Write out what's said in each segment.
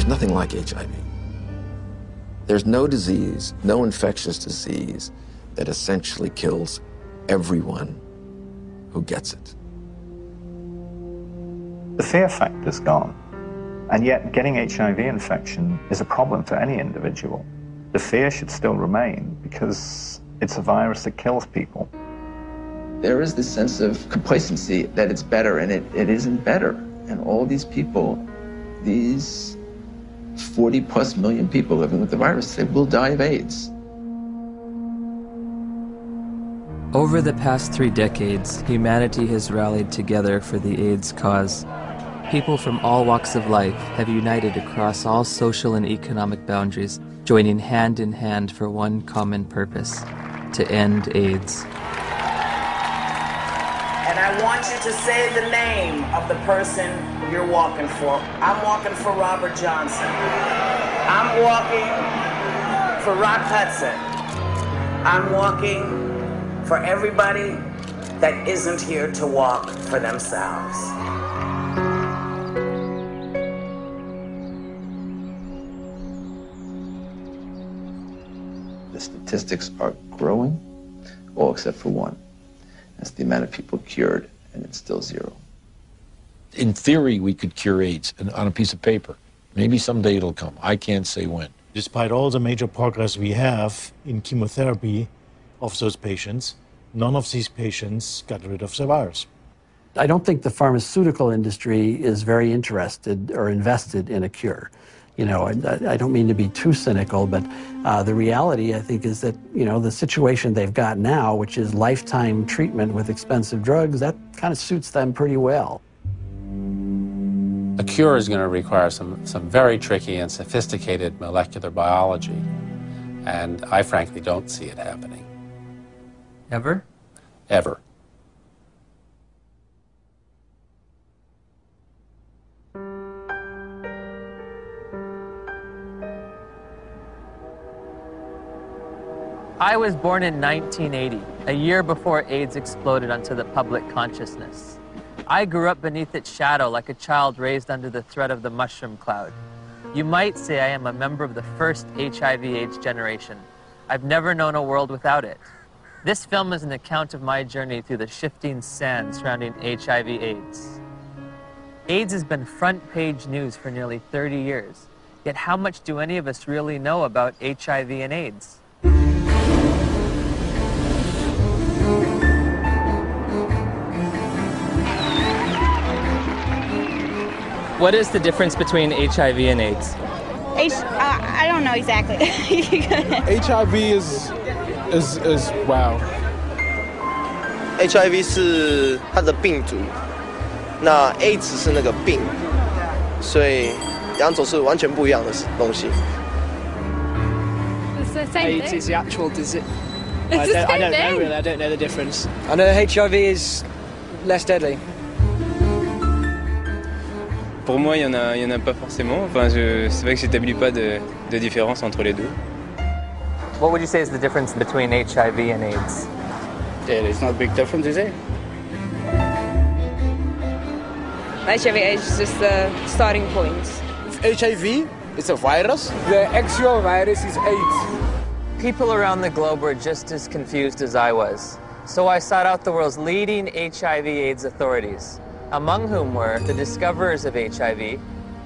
There's nothing like HIV. There's no disease, no infectious disease that essentially kills everyone who gets it. The fear factor's gone, and yet getting HIV infection is a problem for any individual. The fear should still remain because it's a virus that kills people. There is this sense of complacency that it's better, and it isn't better. And all these people, these 40+ million people living with the virus, they will die of AIDS. Over the past 3 decades, humanity has rallied together for the AIDS cause. People from all walks of life have united across all social and economic boundaries, joining hand in hand for one common purpose: to end AIDS. And I want you to say the name of the person you're walking for. I'm walking for Robert Johnson. I'm walking for Rock Hudson. I'm walking for everybody that isn't here to walk for themselves. The statistics are growing, all except for one. That's the amount of people cured, and it's still 0. In theory, we could cure AIDS on a piece of paper. Maybe someday it'll come. I can't say when. Despite all the major progress we have in chemotherapy of those patients, none of these patients got rid of the virus. I don't think the pharmaceutical industry is very interested or invested in a cure. You know, I don't mean to be too cynical, but the reality, I think, is that, you know, the situation they've got now, which is lifetime treatment with expensive drugs, that kind of suits them pretty well. A cure is going to require some very tricky and sophisticated molecular biology, and I frankly don't see it happening. Ever? Ever. I was born in 1980, a year before AIDS exploded onto the public consciousness. I grew up beneath its shadow like a child raised under the threat of the mushroom cloud. You might say I am a member of the first HIV/AIDS generation. I've never known a world without it. This film is an account of my journey through the shifting sand surrounding HIV/AIDS. AIDS has been front-page news for nearly 30 years. Yet how much do any of us really know about HIV and AIDS? What is the difference between HIV and AIDS? I don't know exactly. HIV is wow. HIV 是它的病毒，那 AIDS 是那个病，所以两种是完全不一样的东西。It's the same AIDS thing. is the actual disease. It's the I same don't know thing. really. I don't know the difference. I know HIV is less deadly. Pour moi, il y en a pas forcément. Enfin, c'est vrai que j'établis pas de différence entre les deux. What would you say is the difference between HIV and AIDS? Yeah, it's not a big difference, is it? HIV/AIDS is just the starting point. HIV is a virus. The actual virus is AIDS. People around the globe were just as confused as I was. So I sought out the world's leading HIV/AIDS authorities, among whom were the discoverers of HIV,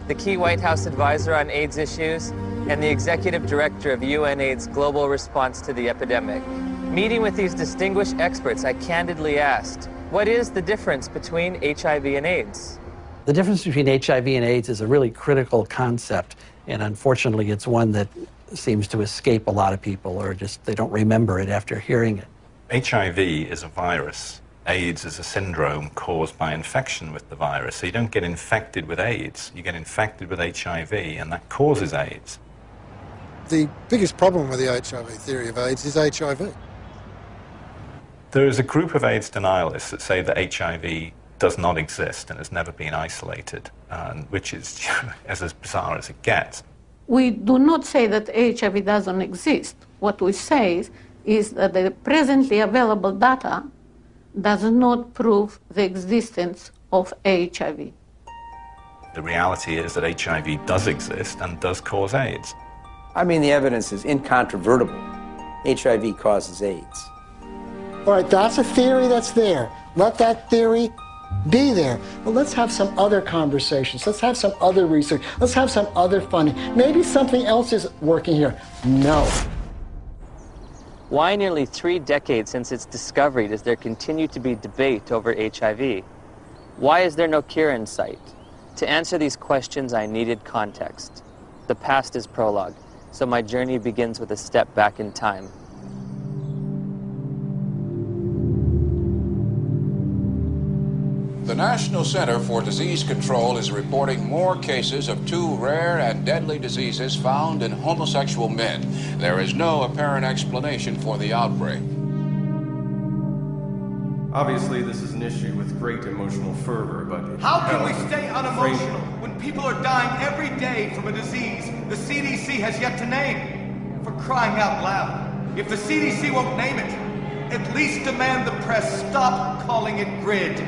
the key White House advisor on AIDS issues, and the executive director of UNAIDS' global response to the epidemic. Meeting with these distinguished experts, I candidly asked, what is the difference between HIV and AIDS? The difference between HIV and AIDS is a really critical concept, and unfortunately it's one that seems to escape a lot of people, or just they don't remember it after hearing it. HIV is a virus. AIDS is a syndrome caused by infection with the virus. So you don't get infected with AIDS, you get infected with HIV, and that causes AIDS. The biggest problem with the HIV theory of AIDS is HIV. There is a group of AIDS denialists that say that HIV does not exist and has never been isolated, which is as bizarre as it gets. We do not say that HIV doesn't exist. What we say is that the presently available data does not prove the existence of HIV. The reality is that HIV does exist and does cause AIDS. I mean, the evidence is incontrovertible. HIV causes AIDS. All right, that's a theory that's there. Let that theory be there. But let's have some other conversations. Let's have some other research. Let's have some other funding. Maybe something else is working here. No. Why nearly 3 decades since its discovery does there continue to be debate over HIV? Why is there no cure in sight? To answer these questions, I needed context. The past is prologue, so my journey begins with a step back in time. The National Center for Disease Control is reporting more cases of 2 rare and deadly diseases found in homosexual men. There is no apparent explanation for the outbreak. Obviously, this is an issue with great emotional fervor, but... How can we stay unemotional when people are dying every day from a disease the CDC has yet to name? For crying out loud, if the CDC won't name it, at least demand the press stop calling it GRID.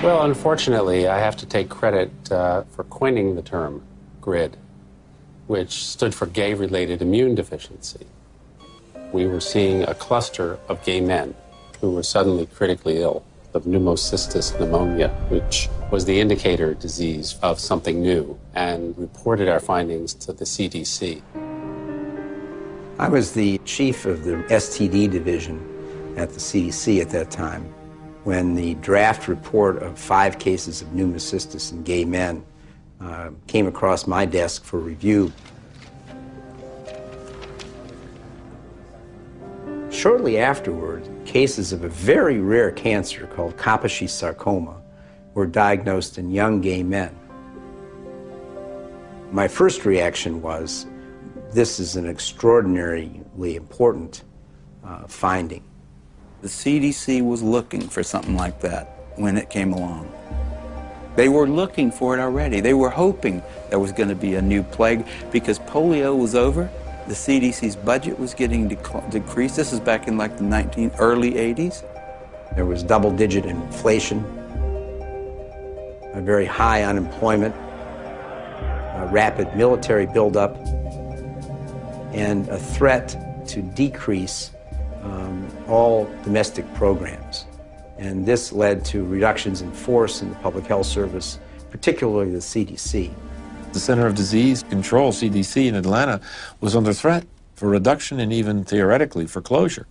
Well, unfortunately, I have to take credit for coining the term GRID, which stood for gay-related immune deficiency. We were seeing a cluster of gay men who were suddenly critically ill of pneumocystis pneumonia, which was the indicator disease of something new, and reported our findings to the CDC. I was the chief of the STD division at the CDC at that time when the draft report of 5 cases of pneumocystis in gay men came across my desk for review. Shortly afterward, cases of a very rare cancer called Kaposi sarcoma were diagnosed in young gay men. My first reaction was, this is an extraordinarily important finding. The CDC was looking for something like that when it came along. They were looking for it already. They were hoping there was going to be a new plague because polio was over. The CDC's budget was getting decreased. This is back in like the early 80s. There was double-digit inflation, a very high unemployment, a rapid military buildup, and a threat to decrease all domestic programs. And this led to reductions in force in the public health service, particularly the CDC. The Center of Disease Control, CDC, in Atlanta was under threat for reduction and even theoretically for closure.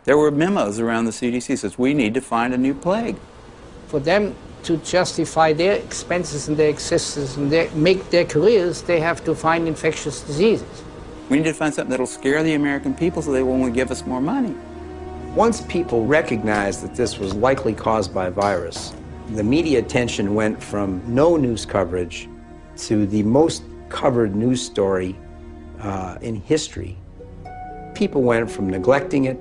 There were memos around the CDC that says, we need to find a new plague. For them to justify their expenses and their existence and make their careers, they have to find infectious diseases. We need to find something that'll scare the American people so they won't give us more money. Once people recognized that this was likely caused by a virus, the media attention went from no news coverage to the most covered news story in history. People went from neglecting it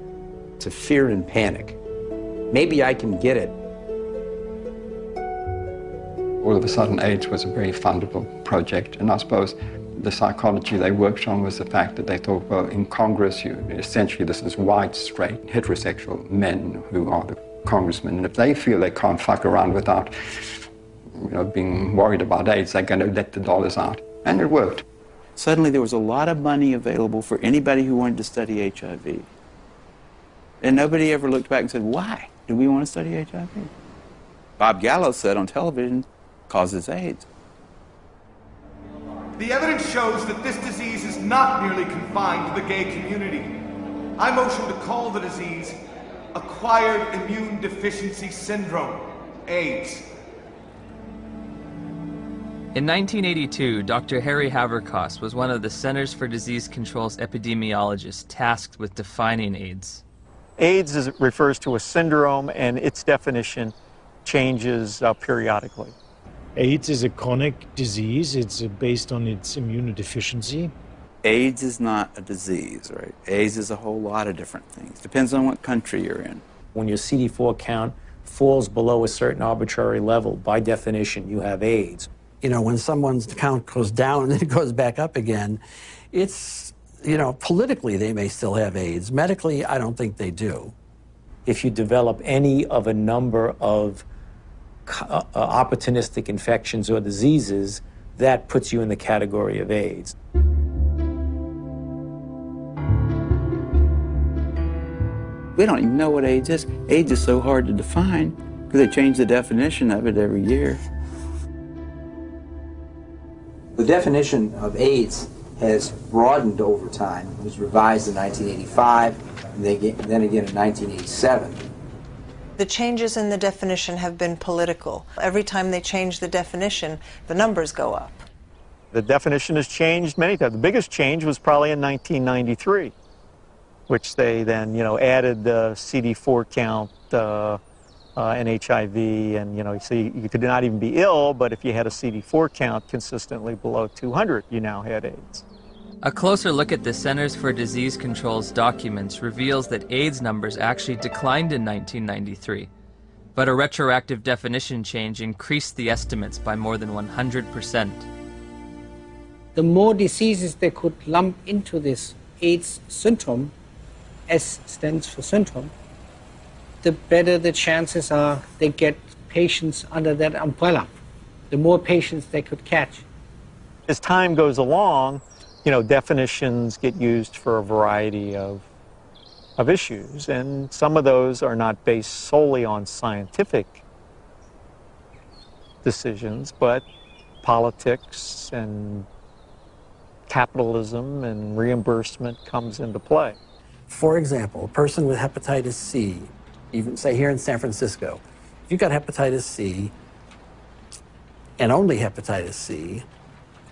to fear and panic. Maybe I can get it. All of a sudden, AIDS was a very fundable project, and I suppose the psychology they worked on was the fact that they thought, well, in Congress, essentially this is white, straight, heterosexual men who are the congressmen, and if they feel they can't fuck around without being worried about AIDS, they're going to let the dollars out. And it worked. Suddenly there was a lot of money available for anybody who wanted to study HIV. And nobody ever looked back and said, why do we want to study HIV? Bob Gallo said on television, causes AIDS. The evidence shows that this disease is not merely confined to the gay community. I motion to call the disease acquired immune deficiency syndrome, AIDS. In 1982, Dr. Harry Haverkos was one of the Centers for Disease Control's epidemiologists tasked with defining AIDS. AIDS refers to a syndrome, and its definition changes periodically. AIDS is a chronic disease. It's based on its immunodeficiency. AIDS is not a disease, right? AIDS is a whole lot of different things. Depends on what country you're in. When your CD4 count falls below a certain arbitrary level, by definition, you have AIDS. You know, when someone's count goes down and then it goes back up again, it's, politically they may still have AIDS. Medically, I don't think they do. If you develop any of a number of opportunistic infections or diseases, that puts you in the category of AIDS. We don't even know what AIDS is. AIDS is so hard to define because they change the definition of it every year. The definition of AIDS has broadened over time. It was revised in 1985, and then again in 1987. The changes in the definition have been political. Every time they change the definition, the numbers go up. The definition has changed many times. The biggest change was probably in 1993, which they then, added the CD4 count and HIV, and, so you could not even be ill, but if you had a CD4 count consistently below 200, you now had AIDS. A closer look at the Centers for Disease Control's documents reveals that AIDS numbers actually declined in 1993, but a retroactive definition change increased the estimates by more than 100%. The more diseases they could lump into this AIDS syndrome, S stands for syndrome, the better the chances are they get patients under that umbrella, the more patients they could catch. As time goes along, definitions get used for a variety of issues, and some of those are not based solely on scientific decisions, but politics and capitalism and reimbursement comes into play. For example, a person with hepatitis C, even say here in San Francisco, if you got hepatitis C and only hepatitis C,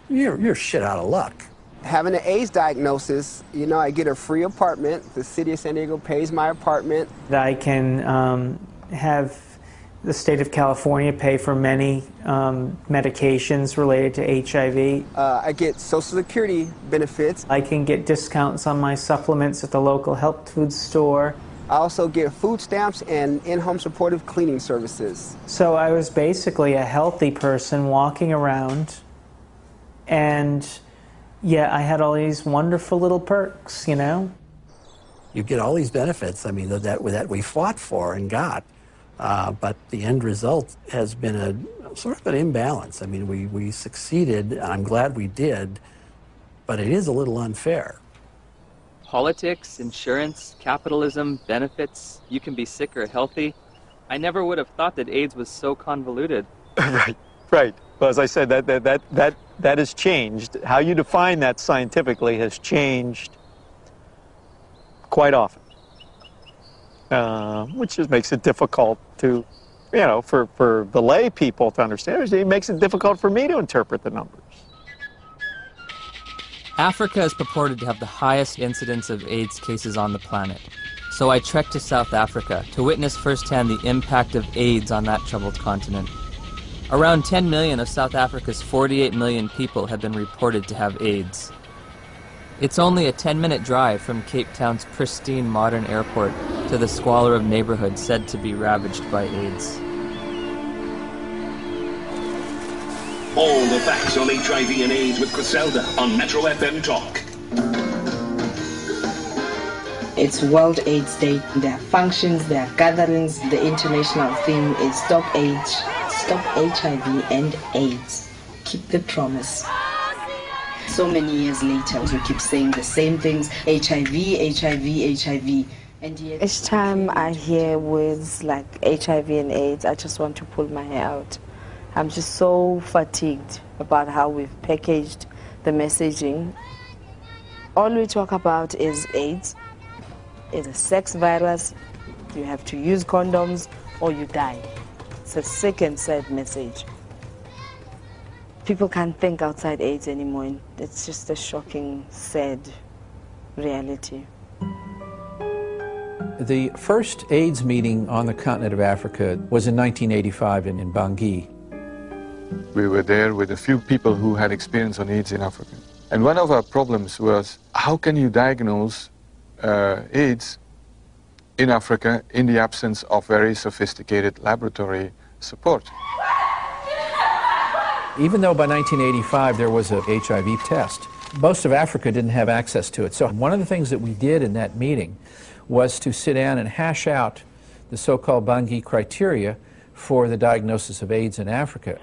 you're shit out of luck. Having an AIDS diagnosis, I get a free apartment. The city of San Diego pays my apartment. I can have the state of California pay for many medications related to HIV. I get Social Security benefits. I can get discounts on my supplements at the local health food store. I also get food stamps and in-home supportive cleaning services. So I was basically a healthy person walking around, and yeah, I had all these wonderful little perks, You get all these benefits, that we fought for and got. But the end result has been a sort of an imbalance. We succeeded, and I'm glad we did, but it is a little unfair. Politics, insurance, capitalism, benefits, you can be sick or healthy. I never would have thought that AIDS was so convoluted. Right. Well, as I said, that has changed. How you define that scientifically has changed quite often. Which just makes it difficult to, for the lay people to understand. It makes it difficult for me to interpret the numbers. Africa is purported to have the highest incidence of AIDS cases on the planet. So I trekked to South Africa to witness firsthand the impact of AIDS on that troubled continent. Around 10 million of South Africa's 48 million people have been reported to have AIDS. It's only a 10-minute drive from Cape Town's pristine modern airport to the squalor of neighborhoods said to be ravaged by AIDS. All the facts on HIV and AIDS with Griselda on Metro FM Talk. It's World AIDS Day. There are functions, there are gatherings. The international theme is Stop AIDS, Stop HIV and AIDS. Keep the promise. So many years later, we keep saying the same things, HIV, HIV, HIV. And yet each time I hear words like HIV and AIDS, I just want to pull my hair out. I'm just so fatigued about how we've packaged the messaging. All we talk about is AIDS. It's a sex virus. You have to use condoms or you die. It's a sick and sad message. People can't think outside AIDS anymore. It's just a shocking, sad reality. The first AIDS meeting on the continent of Africa was in 1985 in Bangui. We were there with a few people who had experience on AIDS in Africa. And one of our problems was, how can you diagnose AIDS in Africa in the absence of very sophisticated laboratory support? Even though by 1985 there was a HIV test, most of Africa didn't have access to it. So one of the things that we did in that meeting was to sit down and hash out the so-called Bangui criteria for the diagnosis of AIDS in Africa.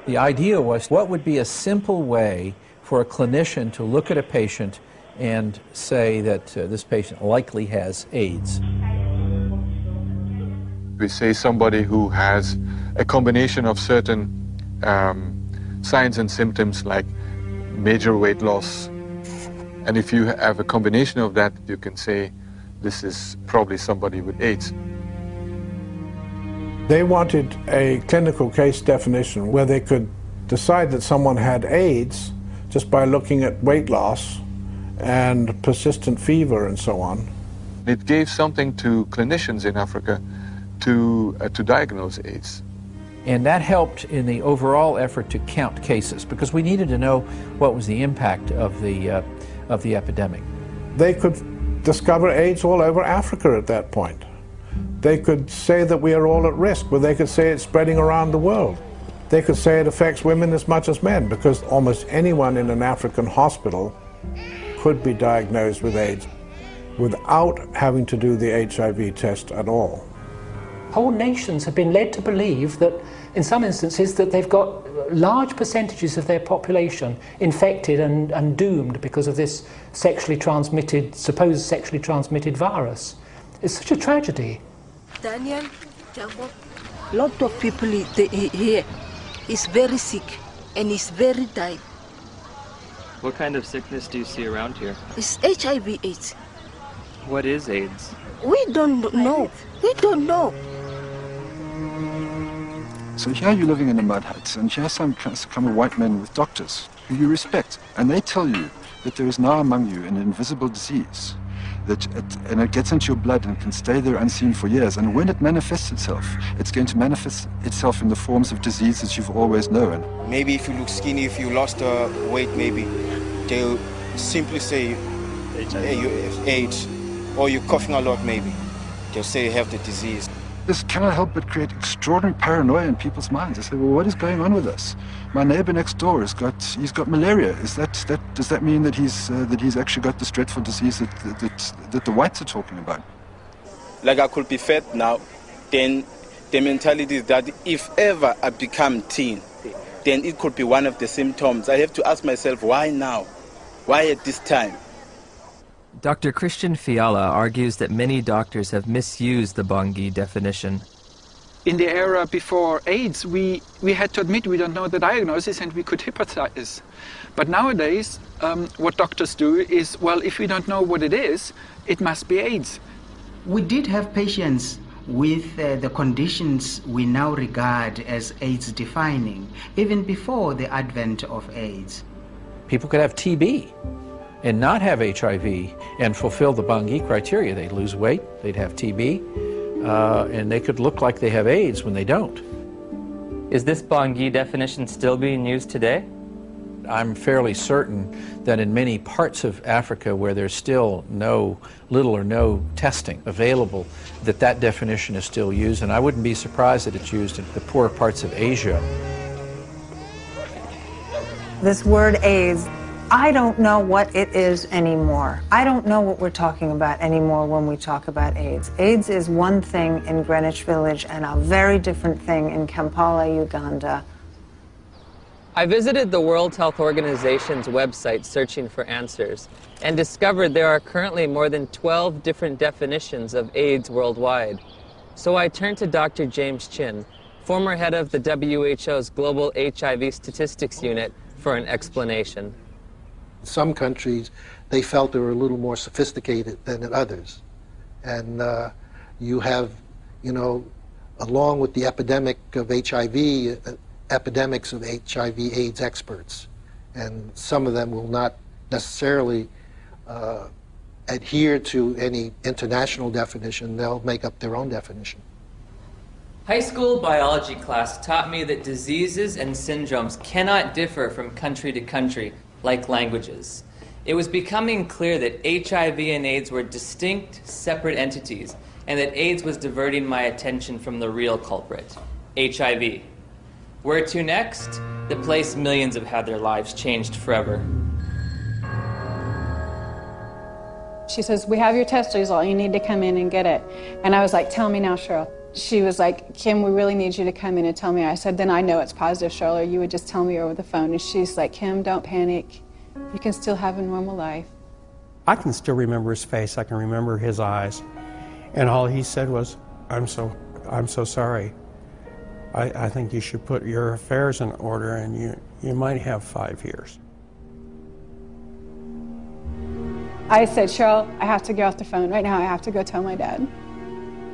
The idea was, what would be a simple way for a clinician to look at a patient and say that this patient likely has AIDS? We say somebody who has a combination of certain signs and symptoms like major weight loss. And if you have a combination of that, you can say this is probably somebody with AIDS. They wanted a clinical case definition where they could decide that someone had AIDS just by looking at weight loss and persistent fever and so on. It gave something to clinicians in Africa to diagnose AIDS. And that helped in the overall effort to count cases, because we needed to know what was the impact of the epidemic. They could discover AIDS all over Africa at that point. They could say that we are all at risk, but they could say it's spreading around the world. They could say it affects women as much as men, because almost anyone in an African hospital could be diagnosed with AIDS without having to do the HIV test at all. Whole nations have been led to believe that, in some instances, that they've got large percentages of their population infected and doomed because of this supposed sexually transmitted virus. It's such a tragedy. Daniel, a lot of people here is very sick and is very dying. What kind of sickness do you see around here? It's HIV/AIDS. What is AIDS? We don't know. We don't know. So here you're living in a mud hut, and here some come white men with doctors who you respect, and they tell you that there is now among you an invisible disease, and it gets into your blood and can stay there unseen for years, and when it manifests itself, it's going to manifest itself in the forms of diseases you've always known. Maybe if you look skinny, if you lost weight, maybe they'll simply say, hey, you have AIDS, or you're coughing a lot, maybe. They'll say you have the disease. This cannot help but create extraordinary paranoia in people's minds. They say, well, what is going on with us? My neighbor next door he's got malaria. Does that mean that he's actually got this dreadful disease that the whites are talking about? Like I could be fat now, then the mentality is that if ever I become teen, then it could be one of the symptoms. I have to ask myself, why now? Why at this time? Dr. Christian Fiala argues that many doctors have misused the Bangui definition. In the era before AIDS, we had to admit we don't know the diagnosis and we could hypothesize. But nowadays, what doctors do is, well, if we don't know what it is, it must be AIDS. We did have patients with the conditions we now regard as AIDS defining, even before the advent of AIDS. People could have TB and not have HIV and fulfill the Bangui criteria. They'd lose weight, they'd have TB, and they could look like they have AIDS when they don't. Is this Bangui definition still being used today? I'm fairly certain that in many parts of Africa where there's still little or no testing available, that definition is still used, and I wouldn't be surprised that it's used in the poorer parts of Asia. This word AIDS, I don't know what it is anymore. I don't know what we're talking about anymore when we talk about AIDS. AIDS is one thing in Greenwich Village and a very different thing in Kampala, Uganda. I visited the World Health Organization's website searching for answers and discovered there are currently more than 12 different definitions of AIDS worldwide. So I turned to Dr. James Chin, former head of the WHO's Global HIV Statistics Unit, for an explanation. In some countries, they felt they were a little more sophisticated than in others. And you have, along with the epidemic of HIV, epidemics of HIV/AIDS experts. And some of them will not necessarily adhere to any international definition. They'll make up their own definition. High school biology class taught me that diseases and syndromes cannot differ from country to country like languages. It was becoming clear that HIV and AIDS were distinct, separate entities, and that AIDS was diverting my attention from the real culprit, HIV. Where to next? The place millions have had their lives changed forever. She says, we have your test result, you need to come in and get it. And I was like, tell me now, Cheryl. she was like, Kim, we really need you to come in and tell me. I said, then I know it's positive, Charlotte. You would just tell me over the phone. And she's like, Kim, don't panic. You can still have a normal life. I can still remember his face. I can remember his eyes. And all he said was, I'm so sorry. I think you should put your affairs in order, and you might have 5 years. I said, Cheryl, I have to get off the phone right now. I have to go tell my dad.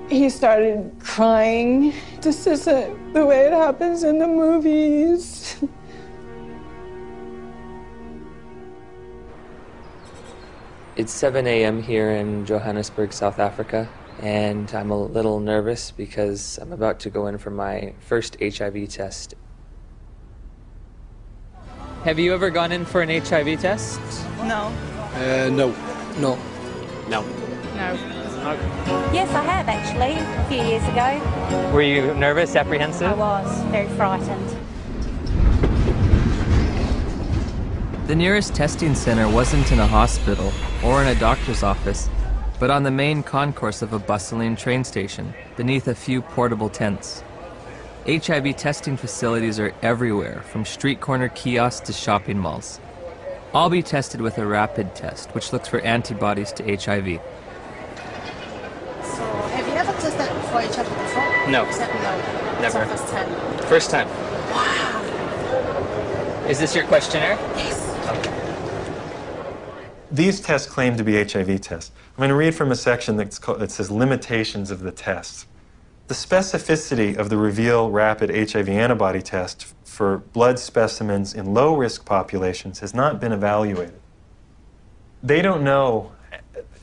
He started crying. This isn't the way it happens in the movies. It's 7 a.m. here in Johannesburg, South Africa, and I'm a little nervous because I'm about to go in for my first HIV test. Have you ever gone in for an HIV test? No. No. No. No. No. Yes, I have actually, a few years ago. Were you nervous, apprehensive? I was, very frightened. The nearest testing center wasn't in a hospital or in a doctor's office, but on the main concourse of a bustling train station, beneath a few portable tents. HIV testing facilities are everywhere, from street corner kiosks to shopping malls. I'll be tested with a rapid test, which looks for antibodies to HIV. So, have you ever tested for HIV before? No. Except no. Never. It's the first time. First time. Wow. Is this your questionnaire? Yes. Okay. These tests claim to be HIV tests. I'm going to read from a section that says limitations of the tests. The specificity of the Reveal Rapid HIV Antibody Test for blood specimens in low-risk populations has not been evaluated. They don't know,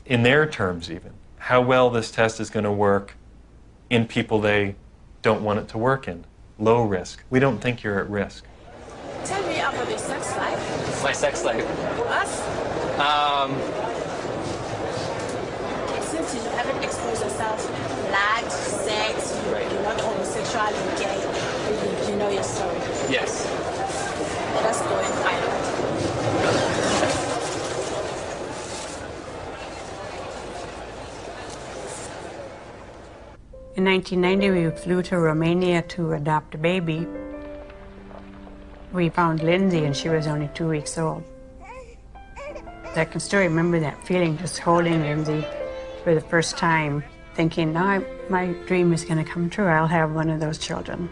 in their terms even, how well this test is going to work in people they don't want it to work in, low risk. We don't think you're at risk. Tell me about your sex life. My sex life? Us? Since you haven't exposed yourself, lied, sex, you're not homosexual, you're gay, you know your story. Yes. Let us go and find out. In 1990, we flew to Romania to adopt a baby. We found Lindsay, and she was only 2 weeks old. I can still remember that feeling, just holding Lindsay for the first time, thinking, now my dream is going to come true. I'll have one of those children.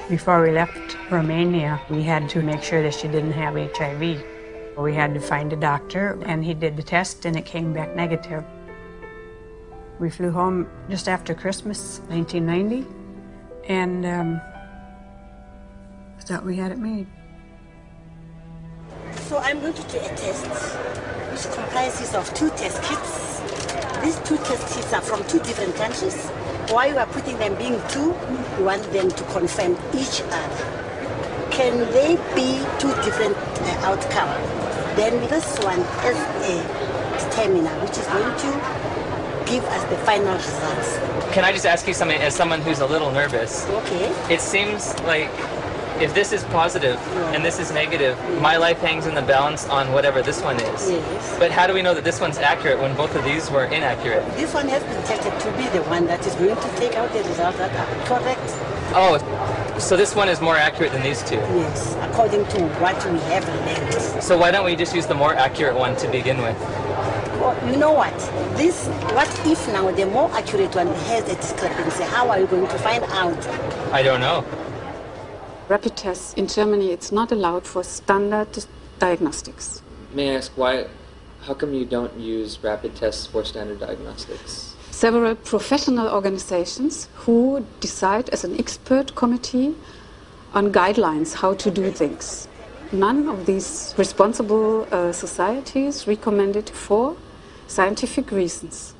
Before we left Romania, we had to make sure that she didn't have HIV. We had to find a doctor, and he did the test, and it came back negative. We flew home just after Christmas, 1990, and thought we had it made. So I'm going to do a test, which comprises of 2 test kits. These 2 test kits are from 2 different countries. Why you are putting them being 2, you want them to confirm each other. Can they be 2 different outcomes? Then this one is a determiner, which is going to give us the final results. Can I just ask you something, as someone who's a little nervous? Okay. It seems like if this is positive and this is negative, my life hangs in the balance on whatever this one is. Yes. But how do we know that this one's accurate when both of these were inaccurate? This one has been tested to be the one that is going to take out the results that are correct. Oh, so this one is more accurate than these 2? Yes, according to what we have learned. So why don't we just use the more accurate one to begin with? Well, you know what? What if now the more accurate one has a discrepancy? How are you going to find out? I don't know. Rapid tests in Germany, it's not allowed for standard diagnostics. May I ask how come you don't use rapid tests for standard diagnostics? Several professional organizations who decide as an expert committee on guidelines how to do things. None of these responsible societies recommend it for scientific reasons.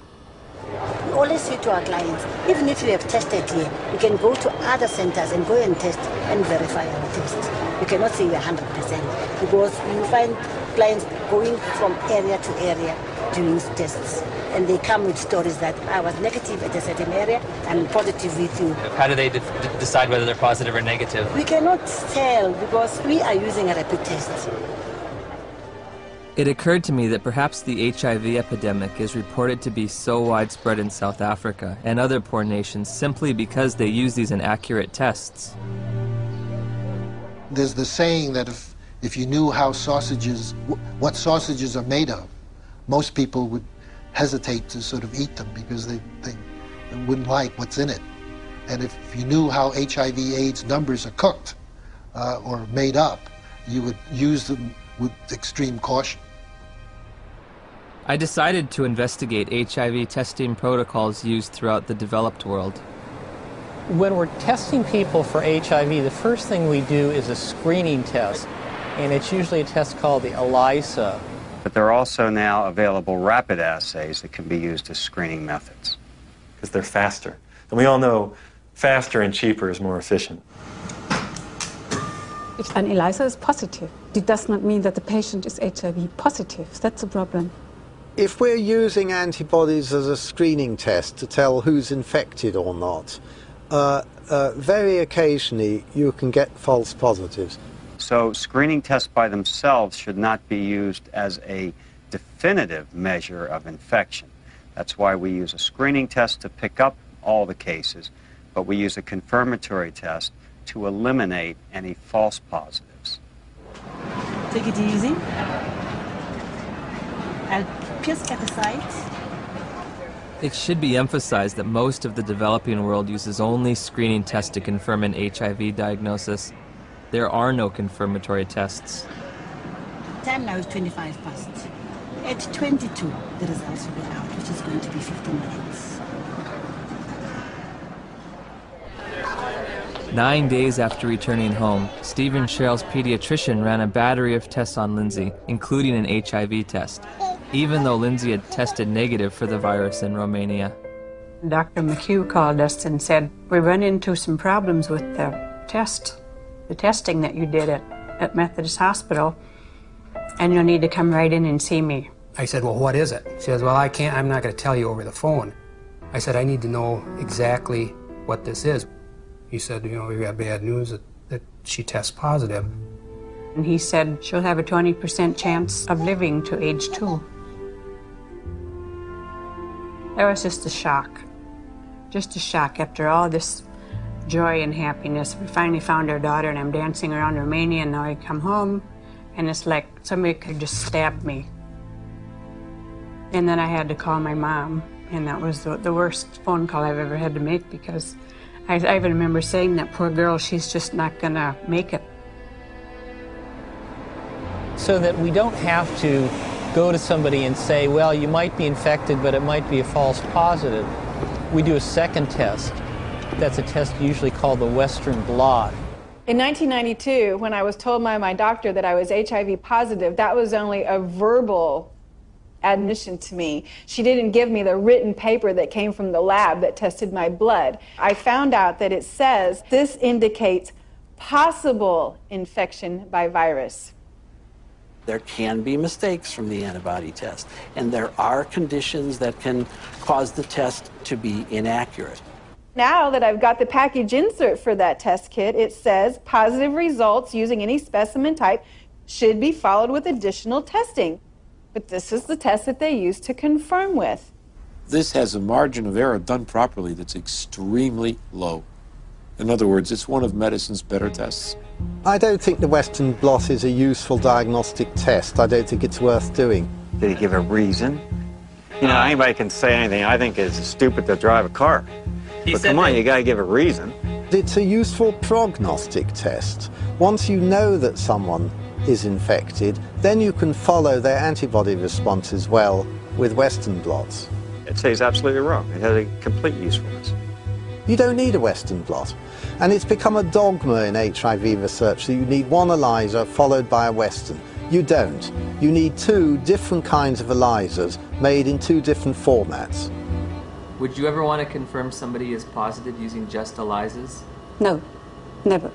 We always say to our clients, even if you have tested here, you can go to other centers and go and test and verify our tests. You cannot say you're 100% because you find clients going from area to area doing tests. And they come with stories that I was negative at a certain area, I'm positive with you. How do they decide whether they're positive or negative? We cannot tell because we are using a rapid test. It occurred to me that perhaps the HIV epidemic is reported to be so widespread in South Africa and other poor nations simply because they use these inaccurate tests. There's the saying that if you knew how what sausages are made of, most people would hesitate to sort of eat them because they wouldn't like what's in it. And if you knew how HIV/AIDS numbers are cooked or made up, you would use them with extreme caution. I decided to investigate HIV testing protocols used throughout the developed world. When we're testing people for HIV, the first thing we do is a screening test, and it's usually a test called the ELISA. But there are also now available rapid assays that can be used as screening methods. Because they're faster. And we all know faster and cheaper is more efficient. If an ELISA is positive, it does not mean that the patient is HIV positive. That's a problem. If we're using antibodies as a screening test to tell who's infected or not, very occasionally you can get false positives. So screening tests by themselves should not be used as a definitive measure of infection. That's why we use a screening test to pick up all the cases, but we use a confirmatory test to eliminate any false positives. Take it easy. I'll just get the site. It should be emphasized that most of the developing world uses only screening tests to confirm an HIV diagnosis. There are no confirmatory tests. Time now is 25 past. At 22, the results will be out, which is going to be 15 minutes. 9 days after returning home, Steve and Cheryl's pediatrician ran a battery of tests on Lindsay, including an HIV test, even though Lindsay had tested negative for the virus in Romania. Dr. McHugh called us and said, we run into some problems with the testing that you did at Methodist Hospital, and you'll need to come right in and see me. I said, well, what is it? She says, well, I'm not going to tell you over the phone. I said, I need to know exactly what this is. He said, we got bad news that she tests positive. And he said, she'll have a 20% chance of living to age 2. That was just a shock. Just a shock after all this joy and happiness. We finally found our daughter, and I'm dancing around Romania, and now I come home, and it's like somebody could just stab me. And then I had to call my mom, and that was the worst phone call I've ever had to make, because I even remember saying, that poor girl, she's just not gonna make it. So that we don't have to go to somebody and say, well, you might be infected, but it might be a false positive. We do a second test. That's a test usually called the Western blot. In 1992, when I was told by my doctor that I was HIV positive, that was only a verbal admission to me. She didn't give me the written paper that came from the lab that tested my blood. I found out that it says this indicates possible infection by virus. There can be mistakes from the antibody test, and there are conditions that can cause the test to be inaccurate. Now that I've got the package insert for that test kit, it says positive results using any specimen type should be followed with additional testing. But this is the test that they use to confirm with. This has a margin of error done properly that's extremely low. In other words, it's one of medicine's better tests. I don't think the Western blot is a useful diagnostic test. I don't think it's worth doing. Did he give a reason? Anybody can say anything. I think it's stupid to drive a car. But come on, you got to give a reason. It's a useful prognostic test. Once you know that someone is infected, then you can follow their antibody responses well with Western blots. I'd say he's absolutely wrong. It has a complete usefulness. You don't need a Western blot. And it's become a dogma in HIV research that you need one ELISA followed by a Western. You don't. You need 2 different kinds of ELISAs made in 2 different formats. Would you ever want to confirm somebody is positive using just ELISAs? No, never.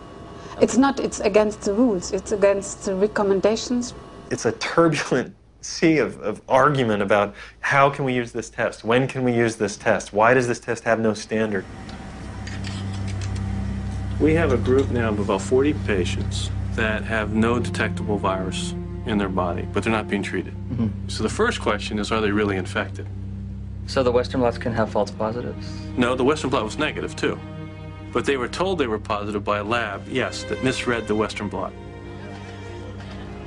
It's against the rules. It's against the recommendations. It's a turbulent sea of argument about how can we use this test? When can we use this test? Why does this test have no standard? We have a group now of about 40 patients that have no detectable virus in their body, but they're not being treated. So the first question is, are they really infected? So the Western blots can have false positives? No, the Western blot was negative too. But they were told they were positive by a lab, yes, that misread the Western blot.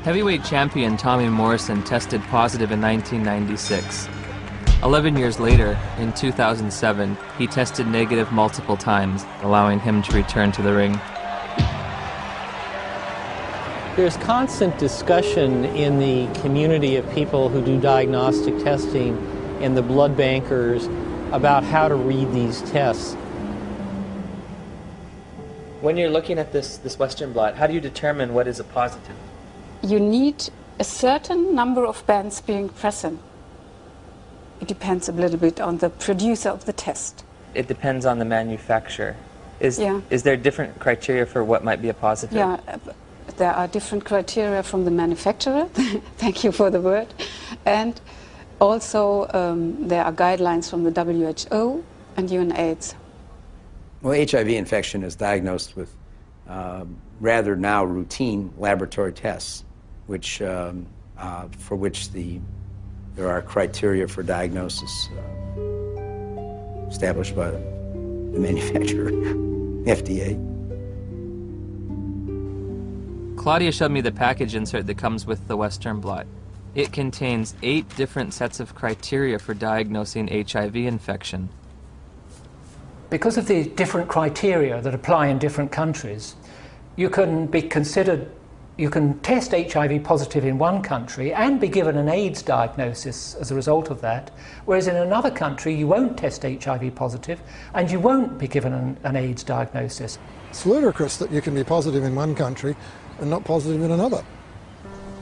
Heavyweight champion Tommy Morrison tested positive in 1996. 11 years later, in 2007, he tested negative multiple times, allowing him to return to the ring. There's constant discussion in the community of people who do diagnostic testing and the blood bankers about how to read these tests. When you're looking at this Western blot, how do you determine what is a positive? You need a certain number of bands being present. It depends a little bit on the producer of the test. It depends on the manufacturer. Is there different criteria for what might be a positive? Yeah, there are different criteria from the manufacturer. Thank you for the word. And also there are guidelines from the WHO and UNAIDS. Well, HIV infection is diagnosed with rather now routine laboratory tests, which for which there are criteria for diagnosis established by the manufacturer, FDA. Claudia showed me the package insert that comes with the Western blot. It contains 8 different sets of criteria for diagnosing HIV infection. Because of the different criteria that apply in different countries, you can be considered, you can test HIV positive in one country and be given an AIDS diagnosis as a result of that, whereas in another country you won't test HIV positive and you won't be given an AIDS diagnosis. It's ludicrous that you can be positive in one country and not positive in another.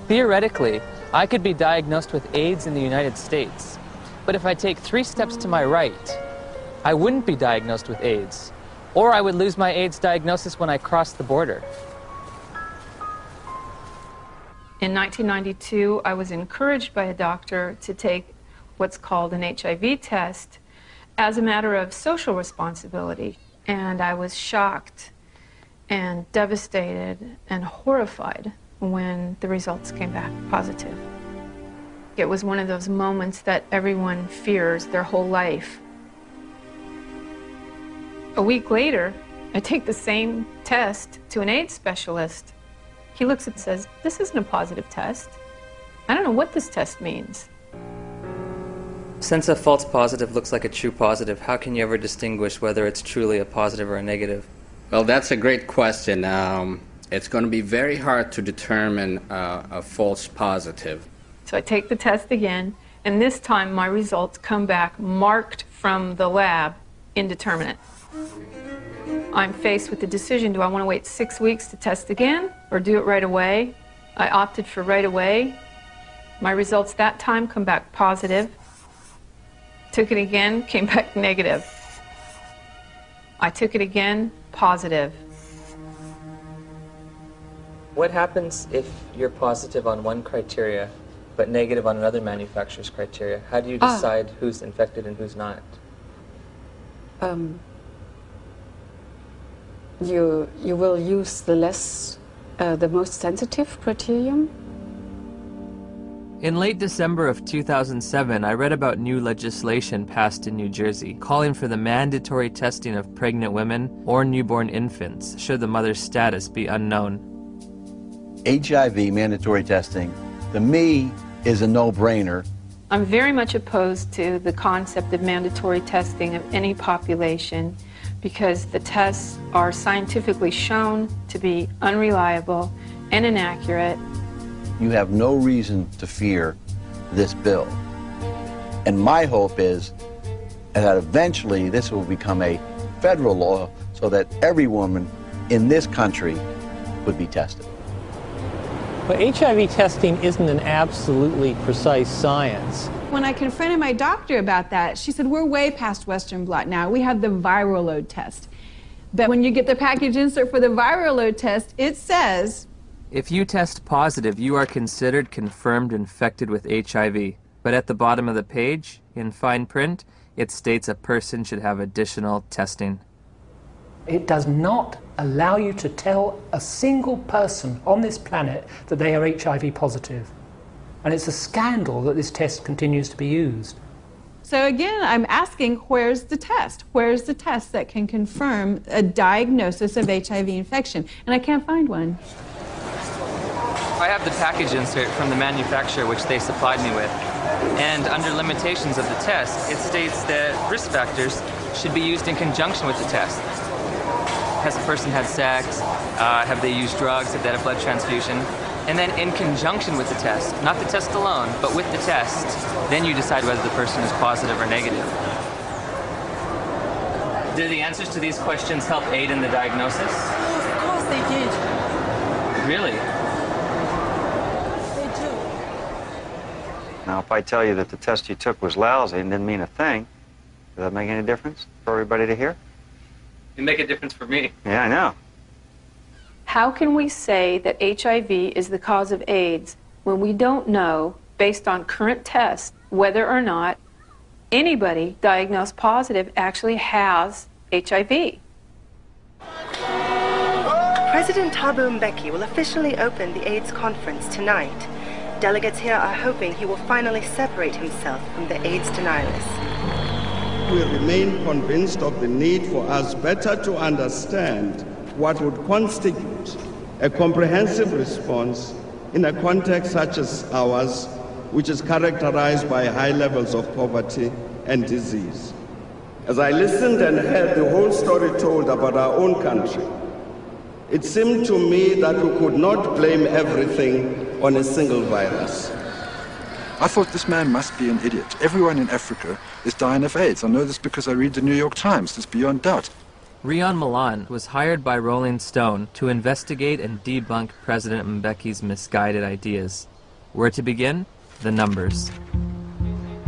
Theoretically, I could be diagnosed with AIDS in the United States, but if I take 3 steps to my right, I wouldn't be diagnosed with AIDS, or I would lose my AIDS diagnosis when I crossed the border. In 1992, I was encouraged by a doctor to take what's called an HIV test as a matter of social responsibility, and I was shocked and devastated and horrified when the results came back positive. It was one of those moments that everyone fears their whole life. A week later, I take the same test to an AIDS specialist. He looks and says, "This isn't a positive test. I don't know what this test means." Since a false positive looks like a true positive, how can you ever distinguish whether it's truly a positive or a negative? Well, that's a great question. It's going to be very hard to determine a false positive. So I take the test again, and this time my results come back marked from the lab indeterminate. I'm faced with the decision, do I want to wait 6 weeks to test again or do it right away? I opted for right away. My results that time come back positive. Took it again, came back negative. I took it again, positive. What happens if you're positive on one criteria but negative on another manufacturer's criteria? How do you decide who's infected and who's not? You will use the most sensitive criterion. In late December of 2007, I read about new legislation passed in New Jersey calling for the mandatory testing of pregnant women or newborn infants should the mother's status be unknown. HIV mandatory testing, to me, is a no-brainer. I'm very much opposed to the concept of mandatory testing of any population because the tests are scientifically shown to be unreliable and inaccurate. You have no reason to fear this bill. And my hope is that eventually this will become a federal law so that every woman in this country would be tested. But HIV testing isn't an absolutely precise science. When I confronted my doctor about that, she said, we're way past Western blot now. We have the viral load test. But when you get the package insert for the viral load test, it says, if you test positive, you are considered confirmed infected with HIV. But at the bottom of the page, in fine print, it states a person should have additional testing. It does not allow you to tell a single person on this planet that they are HIV positive. And it's a scandal that this test continues to be used. So again, I'm asking, where's the test? Where's the test that can confirm a diagnosis of HIV infection? And I can't find one. I have the package insert from the manufacturer which they supplied me with. And under limitations of the test, it states that risk factors should be used in conjunction with the test. Has a person had sex? Have they used drugs? Have they had a blood transfusion? And then in conjunction with the test, not the test alone, but with the test, then you decide whether the person is positive or negative. Do the answers to these questions help aid in the diagnosis? Of course they did. Really? They do. Now, if I tell you that the test you took was lousy and didn't mean a thing, does that make any difference for everybody to hear? It'd make a difference for me. Yeah, I know. How can we say that HIV is the cause of AIDS when we don't know, based on current tests, whether or not anybody diagnosed positive actually has HIV? President Thabo Mbeki will officially open the AIDS conference tonight. Delegates here are hoping he will finally separate himself from the AIDS denialists. We remain convinced of the need for us better to understand what would constitute a comprehensive response in a context such as ours, which is characterized by high levels of poverty and disease. As I listened and heard the whole story told about our own country, it seemed to me that we could not blame everything on a single virus. I thought this man must be an idiot. Everyone in Africa is dying of AIDS. I know this because I read the New York Times. It's beyond doubt. Rion Milan was hired by Rolling Stone to investigate and debunk President Mbeki's misguided ideas. Where to begin? The numbers.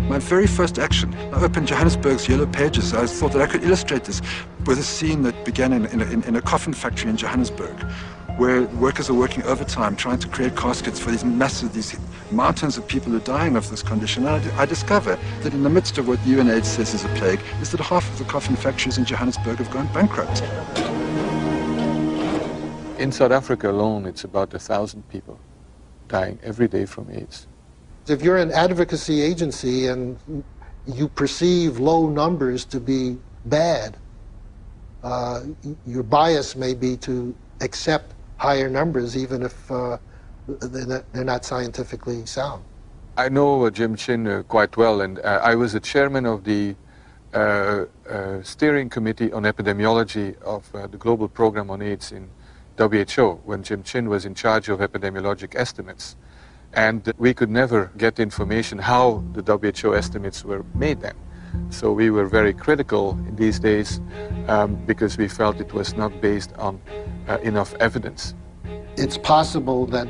My very first action, I opened Johannesburg's Yellow Pages. I thought that I could illustrate this with a scene that began in a coffin factory in Johannesburg, where workers are working overtime trying to create caskets for these mountains of people who are dying of this condition. And I discover that in the midst of what UNAIDS says is a plague, is that half of the coffin factories in Johannesburg have gone bankrupt. In South Africa alone, it's about 1,000 people dying every day from AIDS. If you're an advocacy agency and you perceive low numbers to be bad, your bias may be to accept higher numbers even if they're not scientifically sound. I know Jim Chin quite well, and I was the chairman of the steering committee on epidemiology of the global program on AIDS in WHO when Jim Chin was in charge of epidemiologic estimates. And we could never get information how the WHO estimates were made then. So we were very critical in these days because we felt it was not based on enough evidence. It's possible that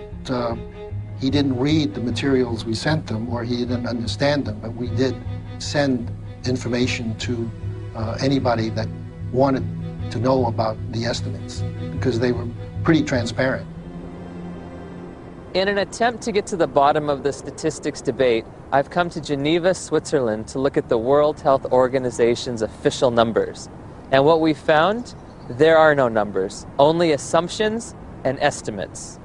he didn't read the materials we sent him or he didn't understand them, but we did send information to anybody that wanted to know about the estimates because they were pretty transparent. In an attempt to get to the bottom of the statistics debate, I've come to Geneva, Switzerland to look at the World Health Organization's official numbers. And what we found, there are no numbers, only assumptions and estimates.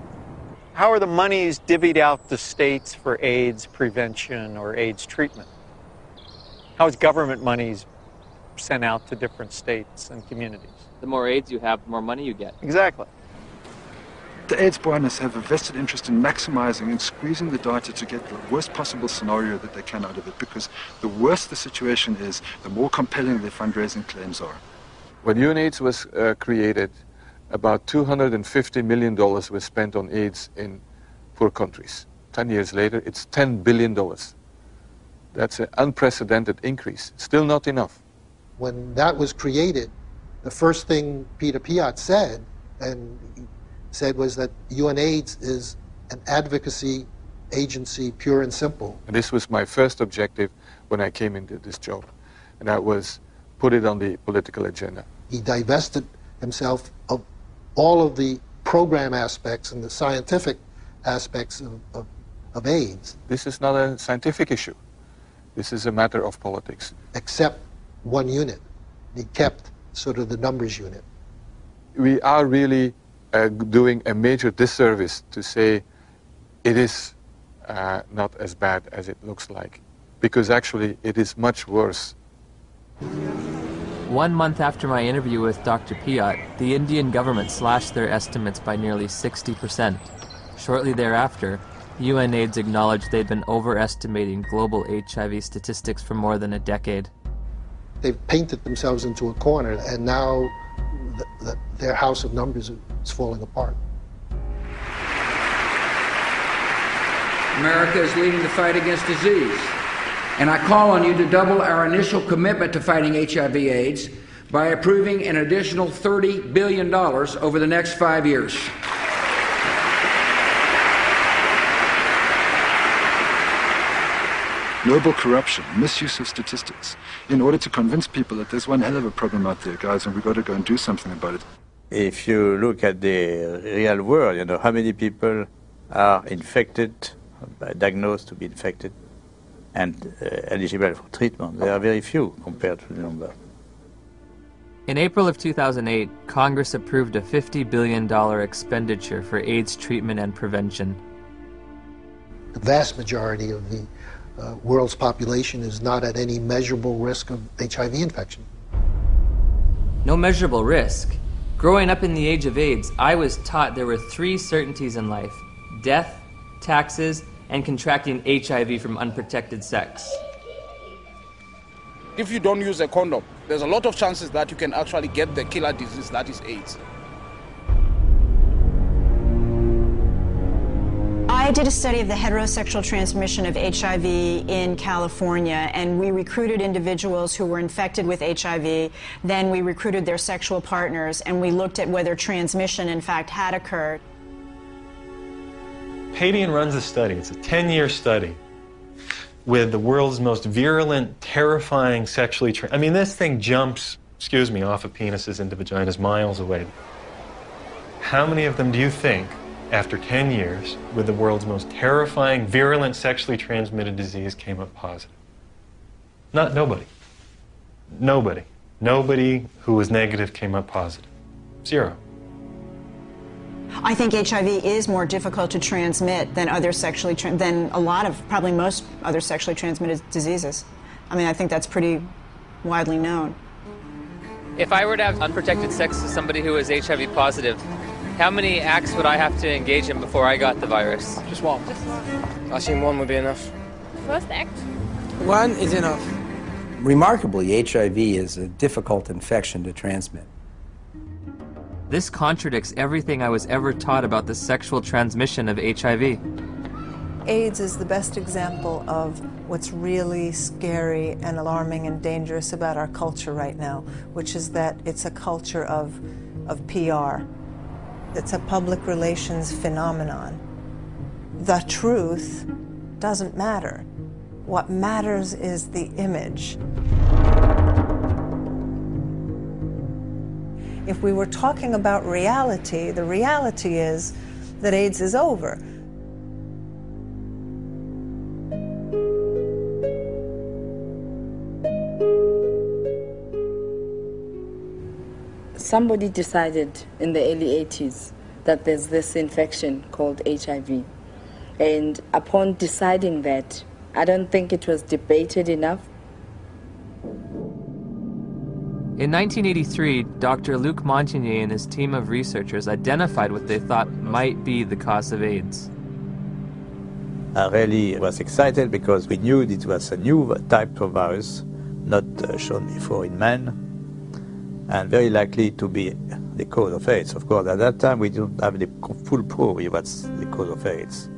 How are the monies divvied out to states for AIDS prevention or AIDS treatment? How is government monies sent out to different states and communities? The more AIDS you have, the more money you get. Exactly. The AIDS buyers have a vested interest in maximizing and squeezing the data to get the worst possible scenario that they can out of it, because the worse the situation is, the more compelling their fundraising claims are. When UNAIDS was created, about $250 million was spent on AIDS in poor countries. 10 years later, it's $10 billion. That's an unprecedented increase. Still not enough. When that was created, the first thing Peter Piot said was that UNAIDS is an advocacy agency, pure and simple. And this was my first objective when I came into this job, and that was put it on the political agenda. He divested himself of all of the program aspects and the scientific aspects of AIDS. This is not a scientific issue. This is a matter of politics. Except one unit. He kept sort of the numbers unit. we are really doing a major disservice to say it is not as bad as it looks like, because actually it is much worse. 1 month after my interview with Dr. Piat, the Indian government slashed their estimates by nearly 60%. Shortly thereafter, UNAIDS acknowledged they'd been overestimating global HIV statistics for more than a decade. They've painted themselves into a corner, and now their house of numbers is falling apart. America is leading the fight against disease, and I call on you to double our initial commitment to fighting HIV/AIDS by approving an additional $30 billion over the next 5 years. Global corruption, misuse of statistics, in order to convince people that there's one hell of a problem out there, guys, and we've got to go and do something about it. If you look at the real world, you know, how many people are infected, diagnosed to be infected, and eligible for treatment? There are very few compared to the number. In April of 2008, Congress approved a $50 billion expenditure for AIDS treatment and prevention. The vast majority of the world's population is not at any measurable risk of HIV infection. No measurable risk. Growing up in the age of AIDS, I was taught there were 3 certainties in life: death, taxes, and contracting HIV from unprotected sex. If you don't use a condom, there's a lot of chances that you can actually get the killer disease that is AIDS. I did a study of the heterosexual transmission of HIV in California, and we recruited individuals who were infected with HIV. Then we recruited their sexual partners, and we looked at whether transmission, in fact, had occurred. Padian runs a study. It's a 10-year study with the world's most virulent, terrifying sexually I mean, this thing jumps, off of penises into vaginas miles away. How many of them do you think, after 10 years, with the world's most terrifying, virulent, sexually transmitted disease, came up positive? Nobody. Nobody. Nobody who was negative came up positive. 0. I think HIV is more difficult to transmit than than a lot of, probably most other sexually transmitted diseases. I mean, I think that's pretty widely known. If I were to have unprotected sex with somebody who was HIV positive, how many acts would I have to engage in before I got the virus? Just one. I think one would be enough. First act? One is enough. Remarkably, HIV is a difficult infection to transmit. This contradicts everything I was ever taught about the sexual transmission of HIV. AIDS is the best example of what's really scary and alarming and dangerous about our culture right now, which is that it's a culture of PR. It's a public relations phenomenon. The truth doesn't matter. What matters is the image. If we were talking about reality, the reality is that AIDS is over. Somebody decided in the early 80s that there's this infection called HIV. And upon deciding that, I don't think it was debated enough. In 1983, Dr. Luc Montagnier and his team of researchers identified what they thought might be the cause of AIDS. I really was excited because we knew it was a new type of virus, not shown before in man, and very likely to be the cause of AIDS. Of course, at that time, we didn't have the full proof of what's the cause of AIDS.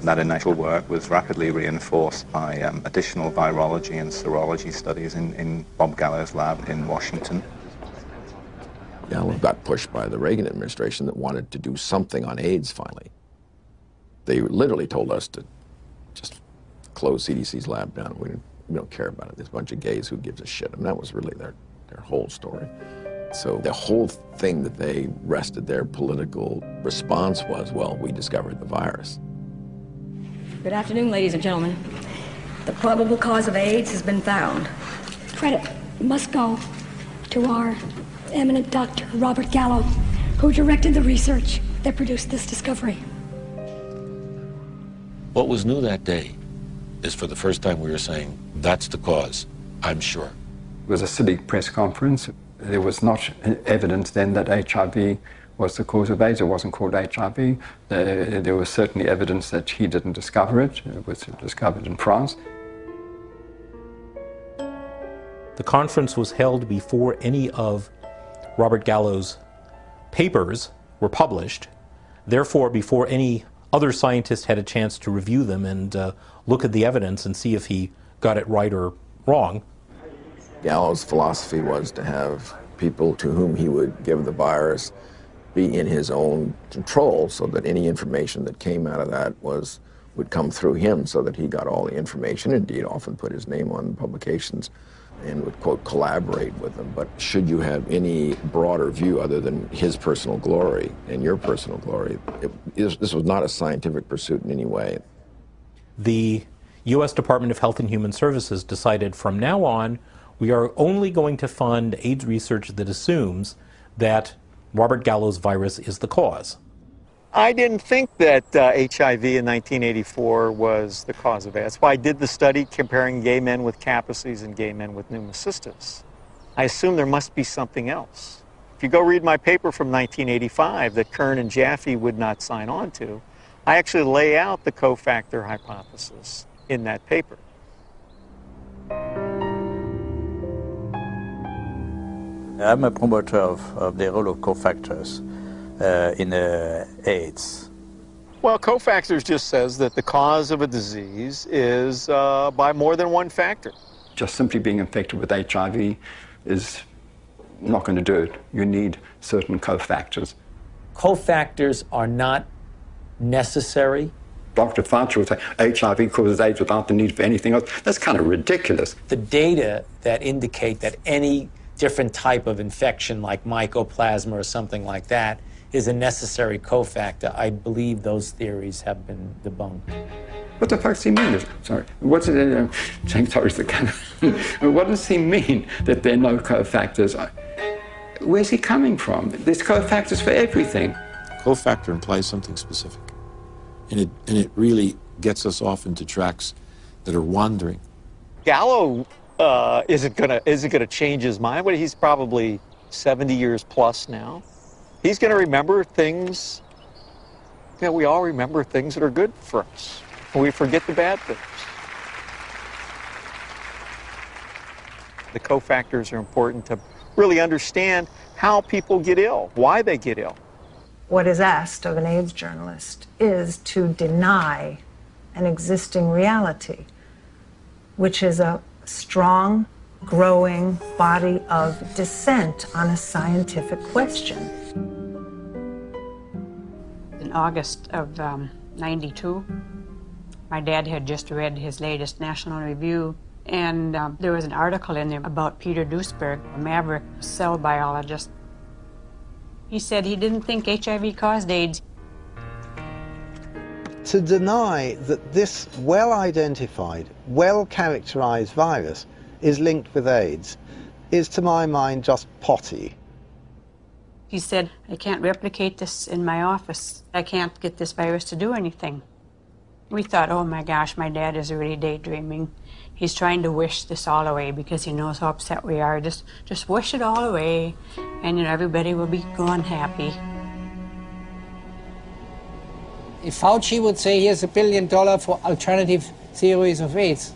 That initial work was rapidly reinforced by additional virology and serology studies in Bob Gallo's lab in Washington. Gallo got pushed by the Reagan administration that wanted to do something on AIDS finally. They literally told us to just close CDC's lab down. We don't care about it. There's a bunch of gays, who gives a shit? And that was really their whole story. So the whole thing that they rested their political response was, well, we discovered the virus. Good afternoon, ladies and gentlemen. The probable cause of AIDS has been found. Credit must go to our eminent Dr. Robert Gallo, who directed the research that produced this discovery. What was new that day is for the first time we were saying, that's the cause, I'm sure. It was a silly press conference. There was not evidence then that HIV was the cause of AIDS. It wasn't called HIV. There was certainly evidence that he didn't discover it. It was discovered in France. The conference was held before any of Robert Gallo's papers were published. Therefore, before any other scientist had a chance to review them and look at the evidence and see if he got it right or wrong. Gallo's philosophy was to have people to whom he would give the virus be in his own control, so that any information that came out of that would come through him, so that he got all the information. Indeed, often put his name on publications and would, quote, collaborate with them. But should you have any broader view other than his personal glory and your personal glory, this was not a scientific pursuit in any way. The U.S. Department of Health and Human Services decided from now on, we are only going to fund AIDS research that assumes that Robert Gallo's virus is the cause. I didn't think that HIV in 1984 was the cause of AIDS. That's why I did the study comparing gay men with Kaposi's and gay men with pneumocystis. I assumed there must be something else. If you go read my paper from 1985 that Kern and Jaffe would not sign on to, I actually lay out the cofactor hypothesis in that paper. I'm a promoter of the role of cofactors in AIDS. Well, cofactors just says that the cause of a disease is by more than one factor. Just simply being infected with HIV is not going to do it. You need certain cofactors. Cofactors are not necessary. Dr. Fauci would say HIV causes AIDS without the need for anything else. That's kind of ridiculous. The data that indicate that any different type of infection like mycoplasma or something like that is a necessary cofactor, I believe those theories have been debunked. What the fuck does he mean? Sorry. What's it? What does he mean that there are no cofactors? Where's he coming from? There's cofactors for everything. Cofactor implies something specific. And it really gets us off into tracks that are wandering. Gallo isn't gonna change his mind, but he's probably 70 years plus now. He's gonna remember things. You know, we all remember things that are good for us, and we forget the bad things. The cofactors are important to really understand how people get ill, why they get ill. What is asked of an AIDS journalist is to deny an existing reality, which is a strong, growing body of dissent on a scientific question. In August of '92, my dad had just read his latest National Review, and there was an article in there about Peter Duesberg, a maverick cell biologist. He said he didn't think HIV caused AIDS. To deny that this well-identified, well-characterized virus is linked with AIDS is, to my mind, just potty. He said, I can't replicate this in my office. I can't get this virus to do anything. We thought, oh my gosh, my dad is really daydreaming. He's trying to wish this all away because he knows how upset we are. Just wish it all away, and everybody will be gone happy. If Fauci would say, here's $1 billion for alternative theories of AIDS,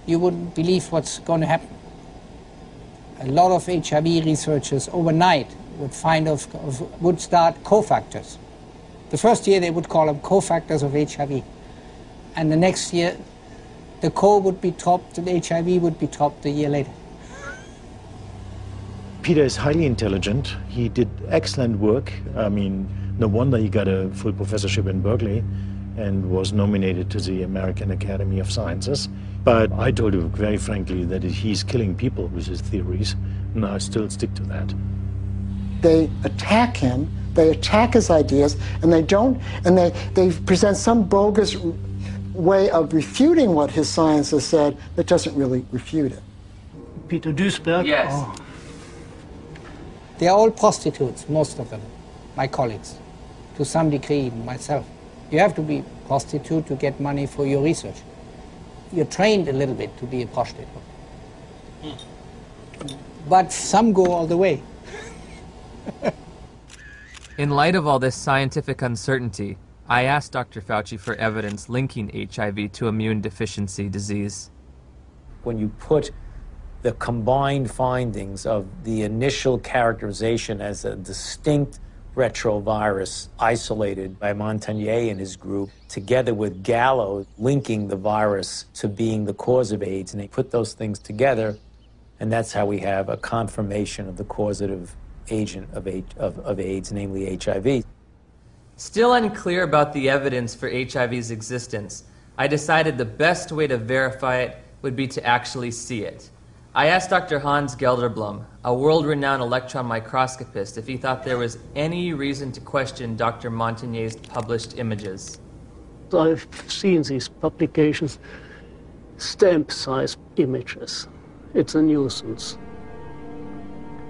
you wouldn't believe what's going to happen. A lot of HIV researchers overnight would would start cofactors. The first year they would call them cofactors of HIV. And the next year, the co would be topped and HIV would be topped a year later. Peter is highly intelligent. He did excellent work. I mean, no wonder he got a full professorship in Berkeley and was nominated to the American Academy of Sciences. But I told him very frankly that he's killing people with his theories, and I still stick to that. They attack him, they attack his ideas, and they present some bogus way of refuting what his science has said that doesn't really refute it. Peter Duesberg? Yes. Oh. They are all prostitutes, most of them, my colleagues, to some degree, myself. You have to be a prostitute to get money for your research. You're trained a little bit to be a prostitute. But some go all the way. In light of all this scientific uncertainty, I asked Dr. Fauci for evidence linking HIV to immune deficiency disease. When you put the combined findings of the initial characterization as a distinct retrovirus isolated by Montagnier and his group, together with Gallo linking the virus to being the cause of AIDS, and they put those things together, and that's how we have a confirmation of the causative agent of AIDS, namely HIV. Still unclear about the evidence for HIV's existence, I decided the best way to verify it would be to actually see it. I asked Dr. Hans Gelderblum, a world-renowned electron microscopist, if he thought there was any reason to question Dr. Montagnier's published images. I've seen these publications, stamp-sized images. It's a nuisance.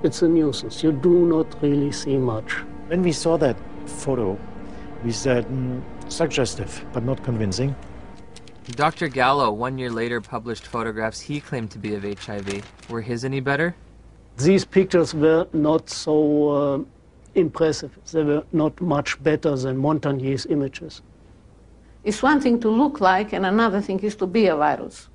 It's a nuisance. You do not really see much. When we saw that photo, we said, suggestive, but not convincing. Dr. Gallo, 1 year later, published photographs he claimed to be of HIV. Were his any better? These pictures were not so impressive. They were not much better than Montagnier's images. It's one thing to look like, and another thing is to be a virus.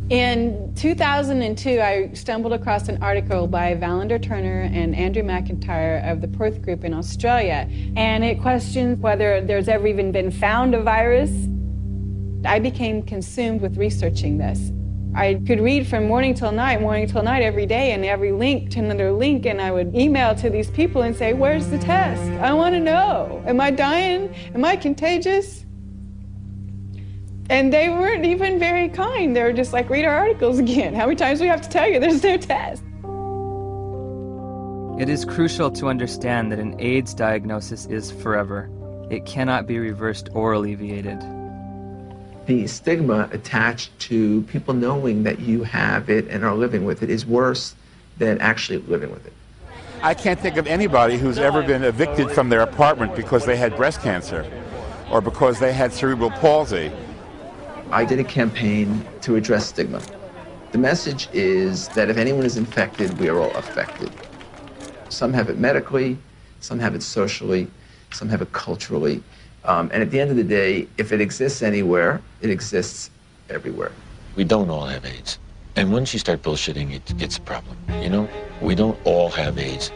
In 2002, I stumbled across an article by Valander Turner and Andrew McIntyre of the Perth Group in Australia, and it questioned whether there's ever even been found a virus. I became consumed with researching this. I could read from morning till night every day, and every link to another link, and I would email to these people and say, where's the test? I want to know. Am I dying? Am I contagious? And they weren't even very kind. They were just like, read our articles again. How many times do we have to tell you there's no test? It is crucial to understand that an AIDS diagnosis is forever. It cannot be reversed or alleviated. The stigma attached to people knowing that you have it and are living with it is worse than actually living with it. I can't think of anybody who's ever been evicted from their apartment because they had breast cancer or because they had cerebral palsy. I did a campaign to address stigma. The message is that if anyone is infected, we are all affected. Some have it medically, some have it socially, some have it culturally. And at the end of the day, if it exists anywhere, it exists everywhere. We don't all have AIDS. And once you start bullshitting, it's a problem. You know, we don't all have AIDS.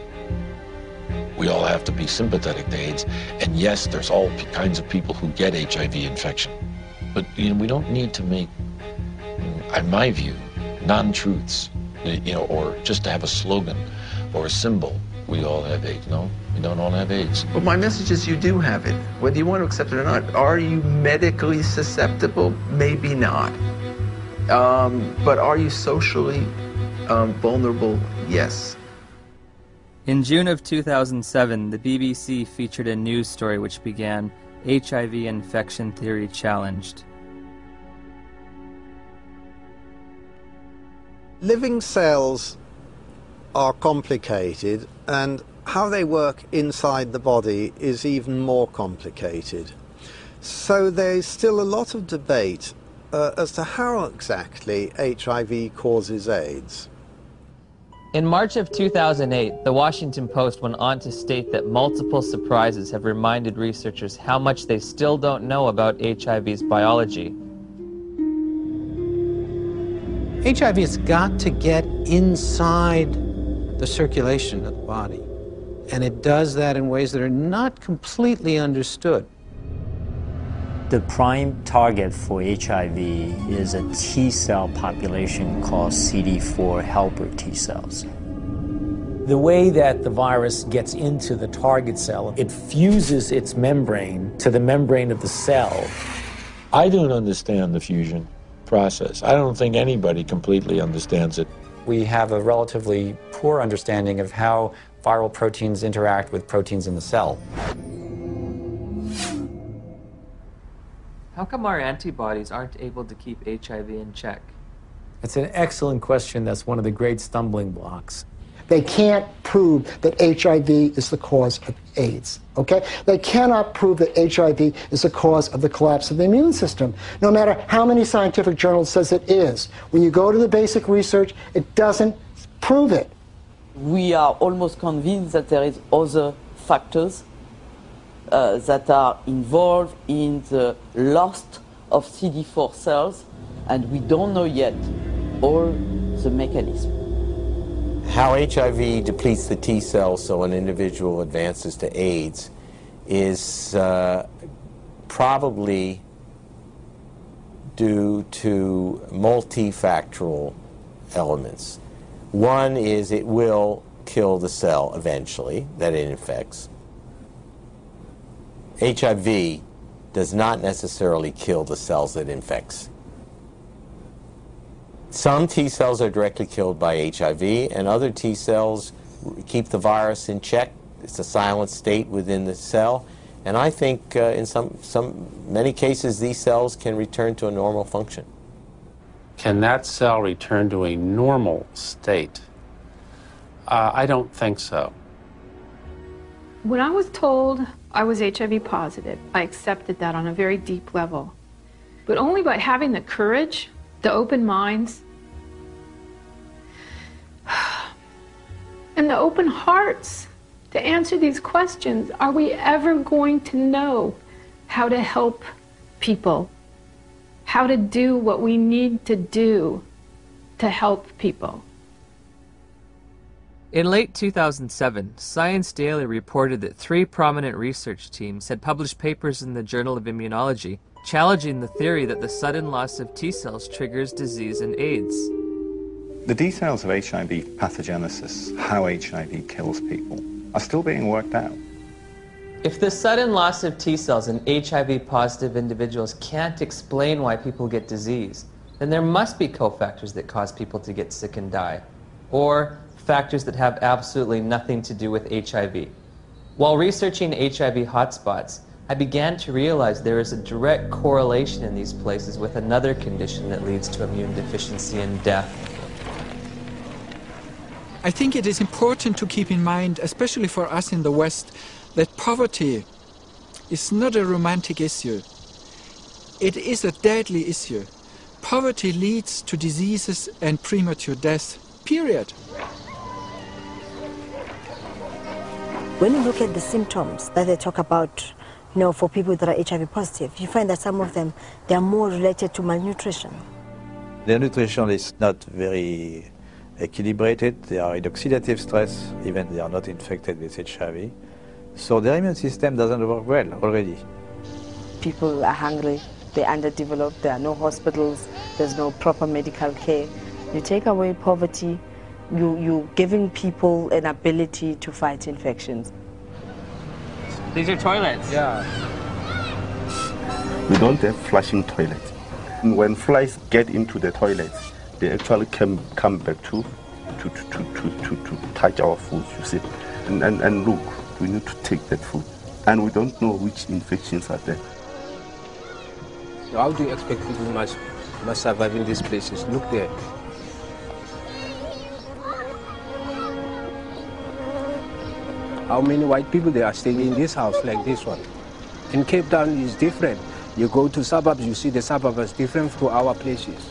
We all have to be sympathetic to AIDS. And yes, there's all kinds of people who get HIV infection. But you know, we don't need to make, in my view, non-truths, you know, or just to have a slogan or a symbol. We all have AIDS. No, we don't all have AIDS. But my message is you do have it, whether you want to accept it or not. Are you medically susceptible? Maybe not. But are you socially vulnerable? Yes. In June of 2007, the BBC featured a news story which began, HIV infection theory challenged. Living cells are complicated, and how they work inside the body is even more complicated. So there's still a lot of debate as to how exactly HIV causes AIDS. In March of 2008, the Washington Post went on to state that multiple surprises have reminded researchers how much they still don't know about HIV's biology. HIV has got to get inside the circulation of the body, and it does that in ways that are not completely understood. The prime target for HIV is a T cell population called CD4 helper T cells. The way that the virus gets into the target cell, it fuses its membrane to the membrane of the cell. I don't understand the fusion process. I don't think anybody completely understands it. We have a relatively poor understanding of how viral proteins interact with proteins in the cell. How come our antibodies aren't able to keep HIV in check? It's an excellent question. That's one of the great stumbling blocks. They can't prove that HIV is the cause of AIDS, okay? They cannot prove that HIV is the cause of the collapse of the immune system, no matter how many scientific journals says it is. When you go to the basic research, it doesn't prove it. We are almost convinced that there is other factors that are involved in the loss of CD4 cells, and we don't know yet all the mechanism. How HIV depletes the T cells so an individual advances to AIDS is probably due to multifactorial elements. One is it will kill the cell eventually that it infects. HIV does not necessarily kill the cells it infects. Some T cells are directly killed by HIV, and other T cells keep the virus in check. It's a silent state within the cell, and I think in many cases these cells can return to a normal function. Can that cell return to a normal state? I don't think so. When I was told I was HIV positive, I accepted that on a very deep level. But only by having the courage, the open minds, and the open hearts to answer these questions are we ever going to know how to help people, how to do what we need to do to help people. In late 2007, Science Daily reported that 3 prominent research teams had published papers in the Journal of Immunology challenging the theory that the sudden loss of T cells triggers disease and AIDS. The details of HIV pathogenesis, how HIV kills people, are still being worked out. If the sudden loss of T cells in HIV-positive individuals can't explain why people get disease, then there must be cofactors that cause people to get sick and die, or factors that have absolutely nothing to do with HIV. While researching HIV hotspots, I began to realize there is a direct correlation in these places with another condition that leads to immune deficiency and death. I think it is important to keep in mind, especially for us in the West, that poverty is not a romantic issue. It is a deadly issue. Poverty leads to diseases and premature death, period. When you look at the symptoms that they talk about, for people that are HIV positive, you find that some of them, they are more related to malnutrition. Their nutrition is not very equilibrated. They are in oxidative stress, even they are not infected with HIV. So their immune system doesn't work well already. People are hungry, they're underdeveloped, there are no hospitals, there's no proper medical care. You take away poverty, you're giving people an ability to fight infections. These are toilets. Yeah. We don't have flushing toilets. When flies get into the toilets, they actually come back to touch our food, you see. And look, we need to take that food. And we don't know which infections are there. So how do you expect people must survive in these places? Look there. How many white people they are staying in this house like this one? In Cape Town is different. You go to suburbs, you see the suburbs is different to our places.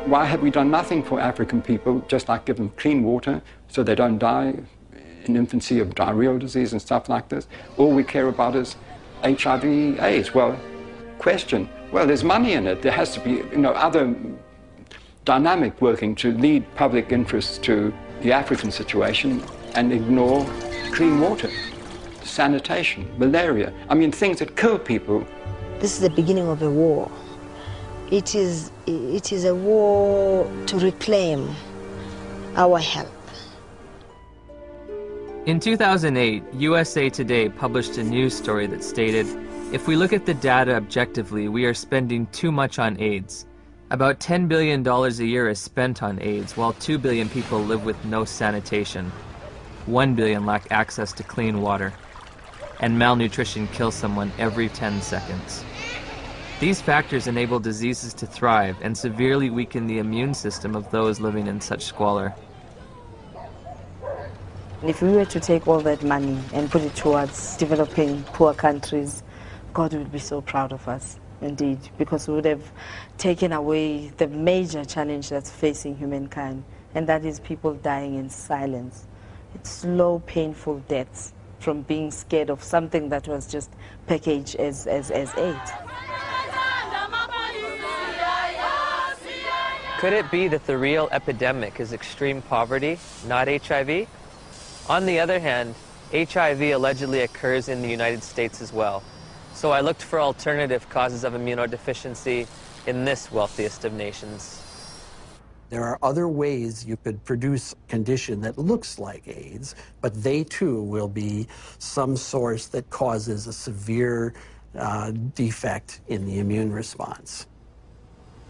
Why have we done nothing for African people, just like give them clean water so they don't die in infancy of diarrheal disease and stuff like this? All we care about is HIV, AIDS. Well, question, well, there's money in it. There has to be, other dynamic working to lead public interest to the African situation and ignore clean water, sanitation, malaria. I mean, things that kill people. This is the beginning of a war. It is a war to reclaim our health. In 2008, USA Today published a news story that stated, if we look at the data objectively, we are spending too much on AIDS. About $10 billion a year is spent on AIDS, while 2 billion people live with no sanitation. 1 billion lack access to clean water. And malnutrition kills someone every 10 seconds. These factors enable diseases to thrive and severely weaken the immune system of those living in such squalor. If we were to take all that money and put it towards developing poor countries, God would be so proud of us, indeed, because we would have taken away the major challenge that's facing humankind, and that is people dying in silence. It's slow, painful deaths from being scared of something that was just packaged as AIDS. Could it be that the real epidemic is extreme poverty, not HIV? On the other hand, HIV allegedly occurs in the United States as well. So I looked for alternative causes of immunodeficiency in this wealthiest of nations. There are other ways you could produce a condition that looks like AIDS, but they too will be some source that causes a severe defect in the immune response.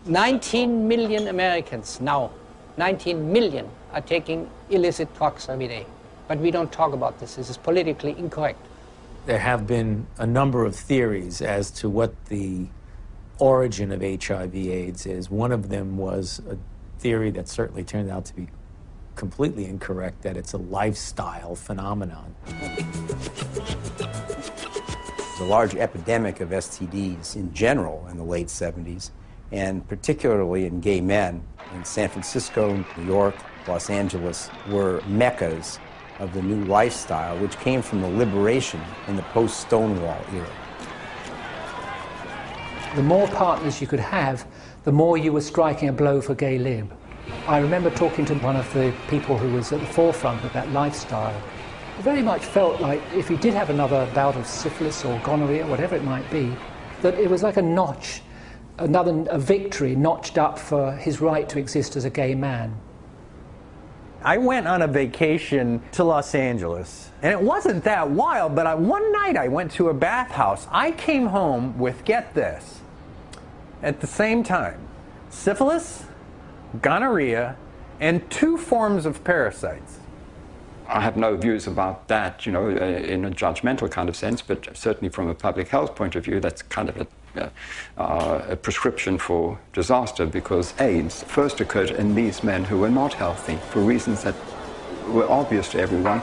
19 million Americans now, 19 million are taking illicit drugs every day. But we don't talk about this. This is politically incorrect. There have been a number of theories as to what the origin of HIV/AIDS is. One of them was a theory that certainly turned out to be completely incorrect, that it's a lifestyle phenomenon. There's a large epidemic of STDs in general in the late 70s, and particularly in gay men. In San Francisco, New York, Los Angeles were meccas of the new lifestyle, which came from the liberation in the post-Stonewall era. The more partners you could have, the more you were striking a blow for gay lib. I remember talking to one of the people who was at the forefront of that lifestyle. It very much felt like if he did have another bout of syphilis or gonorrhea, whatever it might be, that it was like a notch, a victory notched up for his right to exist as a gay man. I went on a vacation to Los Angeles, and it wasn't that wild, but one night I went to a bathhouse. I came home with, get this, at the same time, syphilis, gonorrhea, and 2 forms of parasites. I have no views about that, in a judgmental kind of sense, but certainly from a public health point of view, that's kind of a prescription for disaster, because AIDS first occurred in these men who were not healthy for reasons that were obvious to everyone.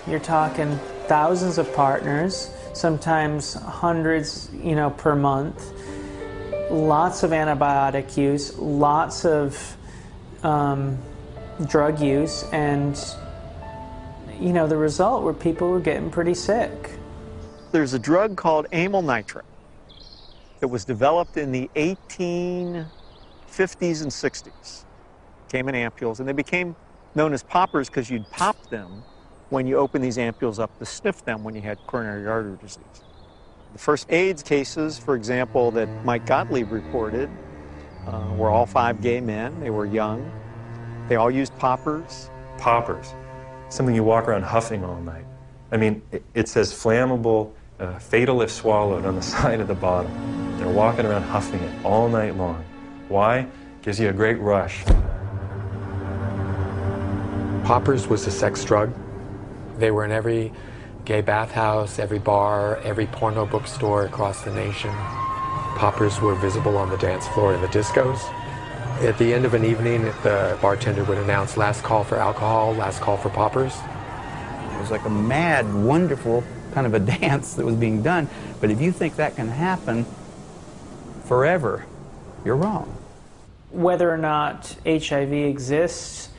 You're talking thousands of partners, sometimes hundreds, per month, lots of antibiotic use, lots of drug use, and the result were people were getting pretty sick. There's a drug called amyl nitrate that was developed in the 1850s and 60s. Came in ampules, and they became known as poppers because you'd pop them when you open these ampules up to sniff them when you had coronary artery disease. The first AIDS cases, for example, that Mike Gottlieb reported were all 5 gay men. They were young. They all used poppers. Poppers, something you walk around huffing all night. I mean, it says flammable, fatal if swallowed on the side of the bottle. They're walking around huffing it all night long. Why? Gives you a great rush. Poppers was a sex drug. They were in every gay bathhouse, every bar, every porno bookstore across the nation. Poppers were visible on the dance floor in the discos. At the end of an evening, the bartender would announce, last call for alcohol, last call for poppers. It was like a mad, wonderful kind of a dance that was being done. But if you think that can happen forever, you're wrong. Whether or not HIV exists,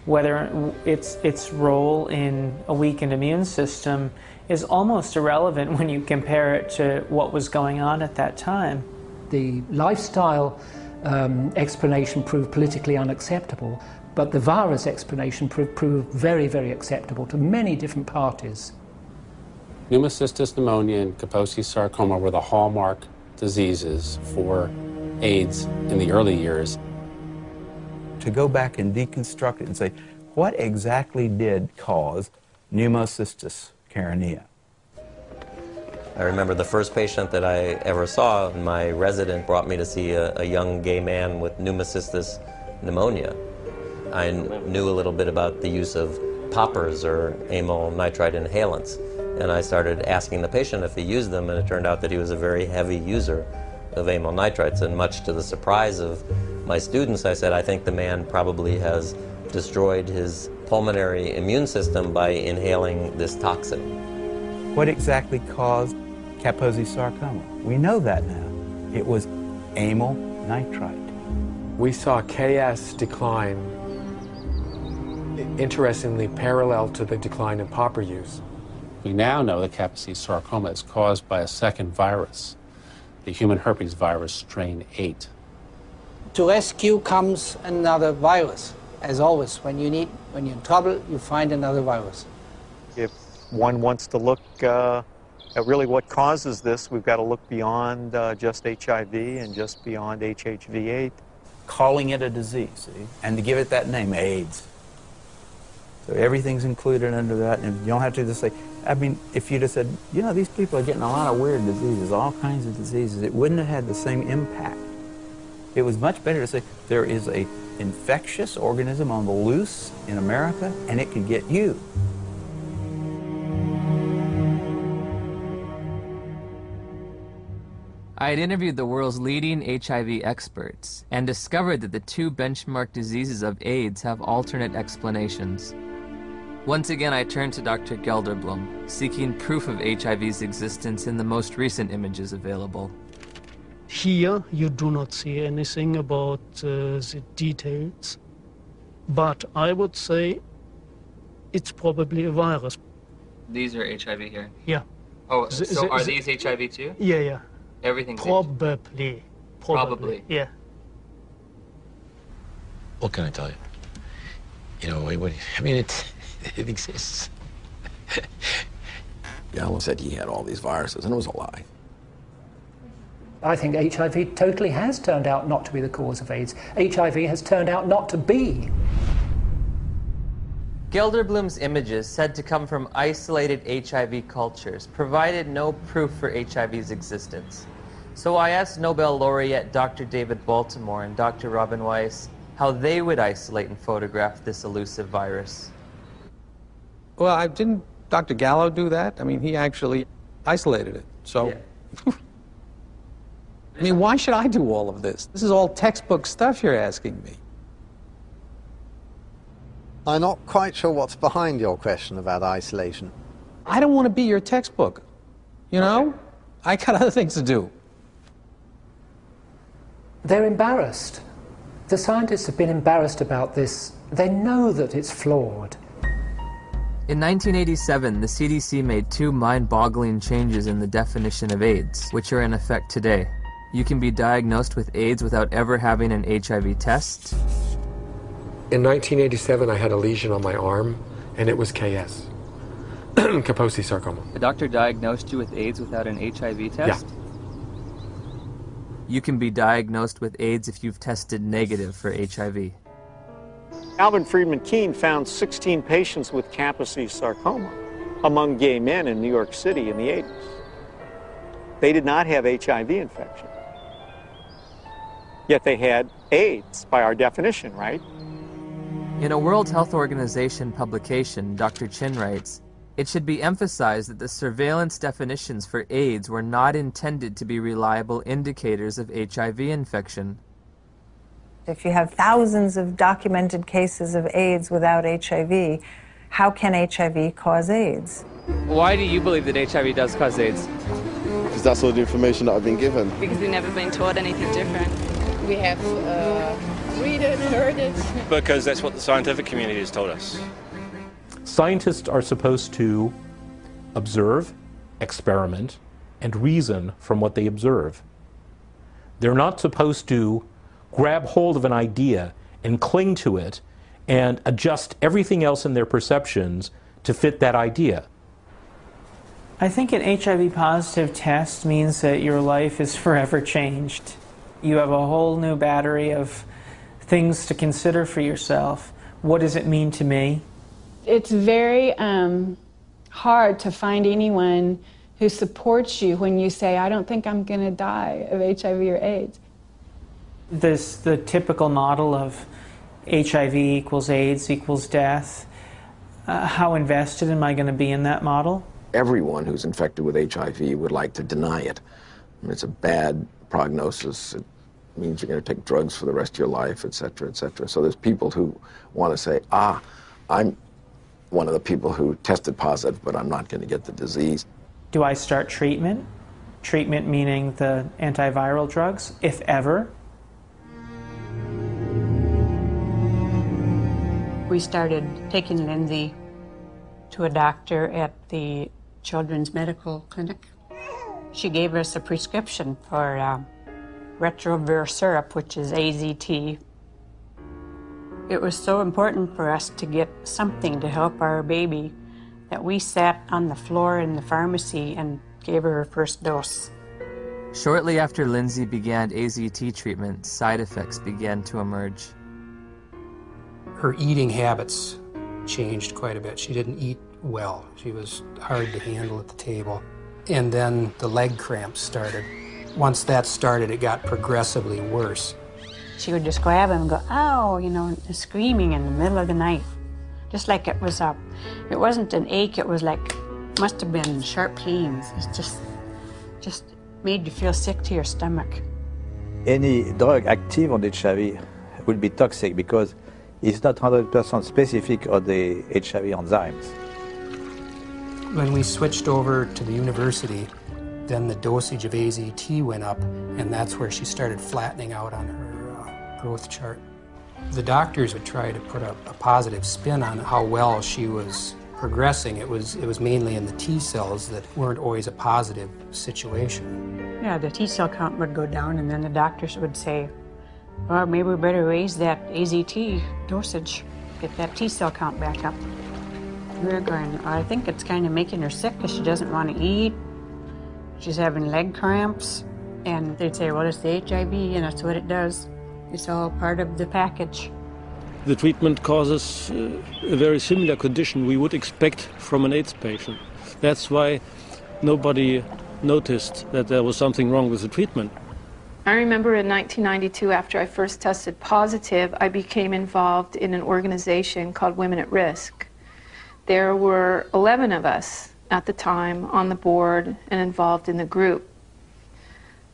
whether its role in a weakened immune system is almost irrelevant when you compare it to what was going on at that time. The lifestyle explanation proved politically unacceptable, but the virus explanation proved very, very acceptable to many different parties. Pneumocystis pneumonia and Kaposi's sarcoma were the hallmark diseases for AIDS in the early years. To go back and deconstruct it and say, what exactly did cause pneumocystis carinea? I remember the first patient that I ever saw, my resident brought me to see a young gay man with pneumocystis pneumonia. I knew a little bit about the use of poppers or amyl nitrite inhalants, and I started asking the patient if he used them, and it turned out that he was a very heavy user of amyl nitrites, and much to the surprise of my students, I said, I think the man probably has destroyed his pulmonary immune system by inhaling this toxin. What exactly caused Kaposi sarcoma? We know that now. It was amyl nitrite. We saw KS decline, interestingly parallel to the decline in popper use. We now know that Kaposi sarcoma is caused by a second virus, the human herpes virus strain 8. To rescue comes another virus. As always, when you're in trouble, you find another virus. If one wants to look at really what causes this, we've got to look beyond just HIV and just beyond HHV8. Calling it a disease, see? And to give it that name, AIDS. So everything's included under that, and you don't have to just say, I mean, if you'd have said, you know, these people are getting a lot of weird diseases, all kinds of diseases, it wouldn't have had the same impact. It was much better to say, there is an infectious organism on the loose in America, and it could get you. I had interviewed the world's leading HIV experts and discovered that the two benchmark diseases of AIDS have alternate explanations. Once again, I turned to Dr. Gelderblum, seeking proof of HIV's existence in the most recent images available. Here, you do not see anything about the details, but I would say it's probably a virus. These are HIV here? Yeah. Oh, so are these HIV too? Yeah, yeah. Everything's Probably. Probably. Yeah. What can I tell you? You know, I mean, it exists. Gallo said he had all these viruses, and it was a lie. I think HIV totally has turned out not to be the cause of AIDS. HIV has turned out not to be. Gelderblum's images, said to come from isolated HIV cultures, provided no proof for HIV's existence. So I asked Nobel laureate Dr. David Baltimore and Dr. Robin Weiss how they would isolate and photograph this elusive virus. Well, didn't Dr. Gallo do that? I mean, he actually isolated it, so... Yeah. I mean, why should I do all of this? This is all textbook stuff you're asking me. I'm not quite sure what's behind your question about isolation. I don't want to be your textbook, you know? Okay. I got other things to do. They're embarrassed. The scientists have been embarrassed about this. They know that it's flawed. In 1987, the CDC made two mind-boggling changes in the definition of AIDS, which are in effect today. You can be diagnosed with AIDS without ever having an HIV test. In 1987, I had a lesion on my arm, and it was KS, Kaposi sarcoma. The doctor diagnosed you with AIDS without an HIV test? Yeah. You can be diagnosed with AIDS if you've tested negative for HIV. Alvin Friedman Keene found 16 patients with Kaposi sarcoma among gay men in New York City in the 80s. They did not have HIV infection. Yet they had AIDS by our definition, right? In a World Health Organization publication, Dr. Chin writes, "It should be emphasized that the surveillance definitions for AIDS were not intended to be reliable indicators of HIV infection." If you have thousands of documented cases of AIDS without HIV, how can HIV cause AIDS? Why do you believe that HIV does cause AIDS? Because that's all the information that I've been given. Because we've never been taught anything different. We have read it, heard it. Because that's what the scientific community has told us. Scientists are supposed to observe, experiment, and reason from what they observe. They're not supposed to grab hold of an idea and cling to it and adjust everything else in their perceptions to fit that idea. I think an HIV positive test means that your life is forever changed. You have a whole new battery of things to consider for yourself. What does it mean to me? It's very hard to find anyone who supports you when you say, I don't think I'm going to die of HIV or AIDS. The typical model of HIV equals AIDS equals death. How invested am I going to be in that model? Everyone who's infected with HIV would like to deny it. I mean, it's a bad prognosis. It means you're going to take drugs for the rest of your life, et cetera, et cetera. So there's people who want to say, I'm one of the people who tested positive, but I'm not going to get the disease. Do I start treatment? Treatment meaning the antiviral drugs, if ever. We started taking Lindsay to a doctor at the Children's Medical Clinic. She gave us a prescription for retrovir syrup, which is AZT. It was so important for us to get something to help our baby that we sat on the floor in the pharmacy and gave her first dose. Shortly after Lindsay began AZT treatment, side effects began to emerge. Her eating habits changed quite a bit. She didn't eat well. She was hard to handle at the table. And then the leg cramps started. Once that started, it got progressively worse. She would just grab him and go, ow, you know, screaming in the middle of the night. Just like it was it wasn't an ache, it was like, must have been sharp pains. It's just made you feel sick to your stomach. Any drug active on HIV will be toxic because it's not 100% specific on the HIV enzymes. When we switched over to the university, then the dosage of AZT went up, and that's where she started flattening out on her growth chart. The doctors would try to put a positive spin on how well she was progressing. It was mainly in the T cells that weren't always a positive situation. Yeah, the T cell count would go down, and then the doctors would say, well, maybe we better raise that AZT dosage, get that T cell count back up. We were going, I think it's kind of making her sick because she doesn't want to eat. She's having leg cramps. And they'd say, well, it's the HIV, and that's what it does. It's all part of the package. The treatment causes a very similar condition we would expect from an AIDS patient. That's why nobody noticed that there was something wrong with the treatment. I remember in 1992, after I first tested positive, I became involved in an organization called Women at Risk. There were 11 of us at the time on the board and involved in the group.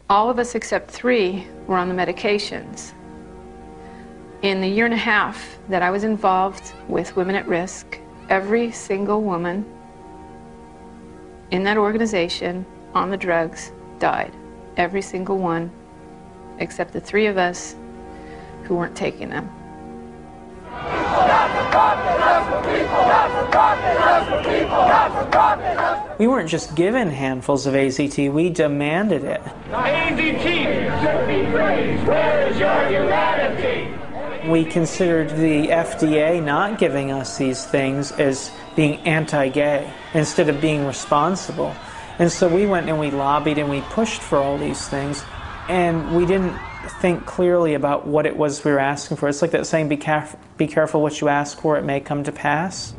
All of us except 3 were on the medications. In the year and a half that I was involved with Women at Risk, every single woman in that organization on the drugs died. Every single one, except the 3 of us who weren't taking them. We weren't just given handfuls of AZT, we demanded it. AZT, where is your humanity? We considered the FDA not giving us these things as being anti-gay instead of being responsible. And so we went and we lobbied and we pushed for all these things, and we didn't think clearly about what it was we were asking for. It's like that saying, be careful what you ask for, it may come to pass.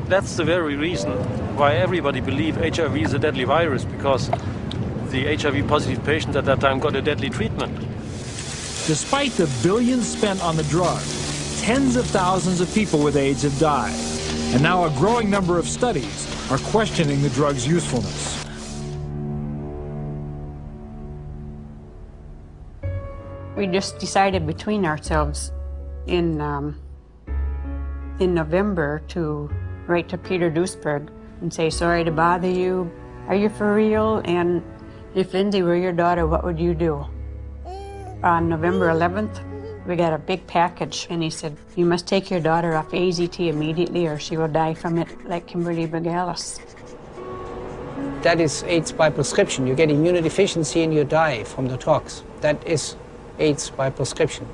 That's the very reason why everybody believed HIV is a deadly virus, because the HIV-positive patients at that time got a deadly treatment. Despite the billions spent on the drug, tens of thousands of people with AIDS have died. And now a growing number of studies are questioning the drug's usefulness. We just decided between ourselves in November to write to Peter Duisberg and say, sorry to bother you. Are you for real? And if Lindsay were your daughter, what would you do? On November 11th, we got a big package, and he said, you must take your daughter off AZT immediately or she will die from it like Kimberly Begalis. That is AIDS by prescription. You get immunodeficiency and you die from the tox. That is AIDS by prescription.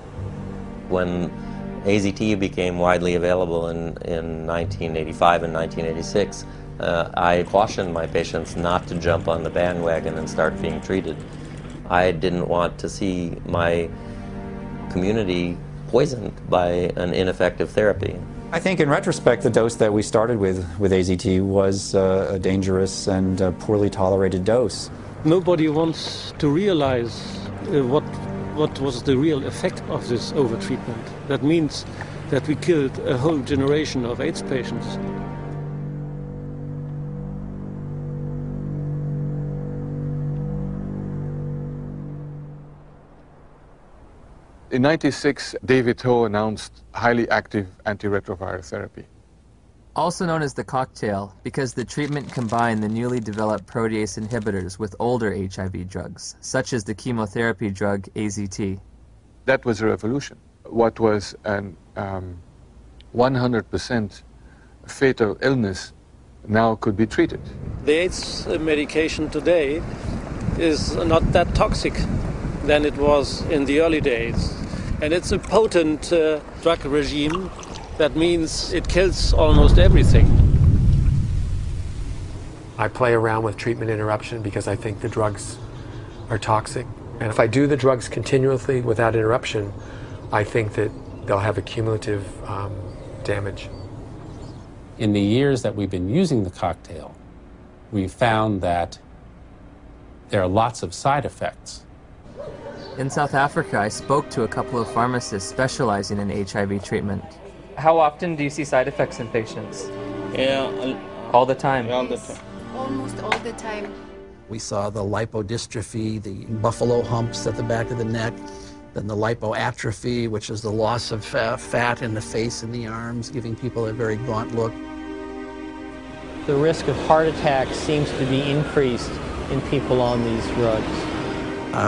When AZT became widely available in 1985 and 1986, I cautioned my patients not to jump on the bandwagon and start being treated. I didn't want to see my community poisoned by an ineffective therapy. I think in retrospect, the dose that we started with AZT was a dangerous and poorly tolerated dose. Nobody wants to realize what was the real effect of this overtreatment. That means that we killed a whole generation of AIDS patients. In '96, David Ho announced highly active antiretroviral therapy. Also known as the cocktail, because the treatment combined the newly developed protease inhibitors with older HIV drugs, such as the chemotherapy drug AZT. That was a revolution. What was an 100% fatal illness now could be treated. The AIDS medication today is not that toxic than it was in the early days. And it's a potent drug regime. That means it kills almost everything. I play around with treatment interruption because I think the drugs are toxic. And if I do the drugs continuously without interruption, I think that they'll have a cumulative damage. In the years that we've been using the cocktail, we've found that there are lots of side effects. In South Africa, I spoke to a couple of pharmacists specializing in HIV treatment. How often do you see side effects in patients? Yeah, all the time. All the time. Almost all the time. We saw the lipodystrophy, the buffalo humps at the back of the neck, then the lipoatrophy, which is the loss of fat in the face and the arms, giving people a very gaunt look. The risk of heart attack seems to be increased in people on these drugs.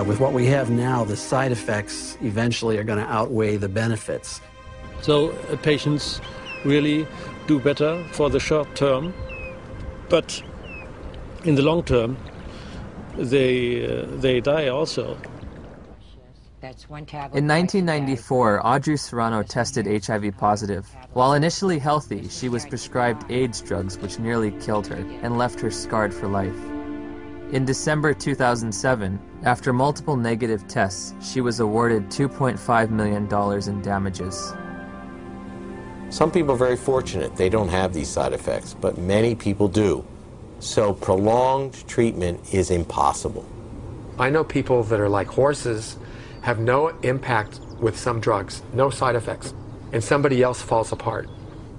With what we have now, the side effects eventually are going to outweigh the benefits. So patients really do better for the short term, but in the long term, they die also. In 1994, Audrey Serrano tested HIV positive. While initially healthy, she was prescribed AIDS drugs which nearly killed her and left her scarred for life. In December 2007, after multiple negative tests, she was awarded $2.5 million in damages. Some people are very fortunate. They don't have these side effects, but many people do. So prolonged treatment is impossible. I know people that are like horses, have no impact with some drugs, no side effects, and somebody else falls apart.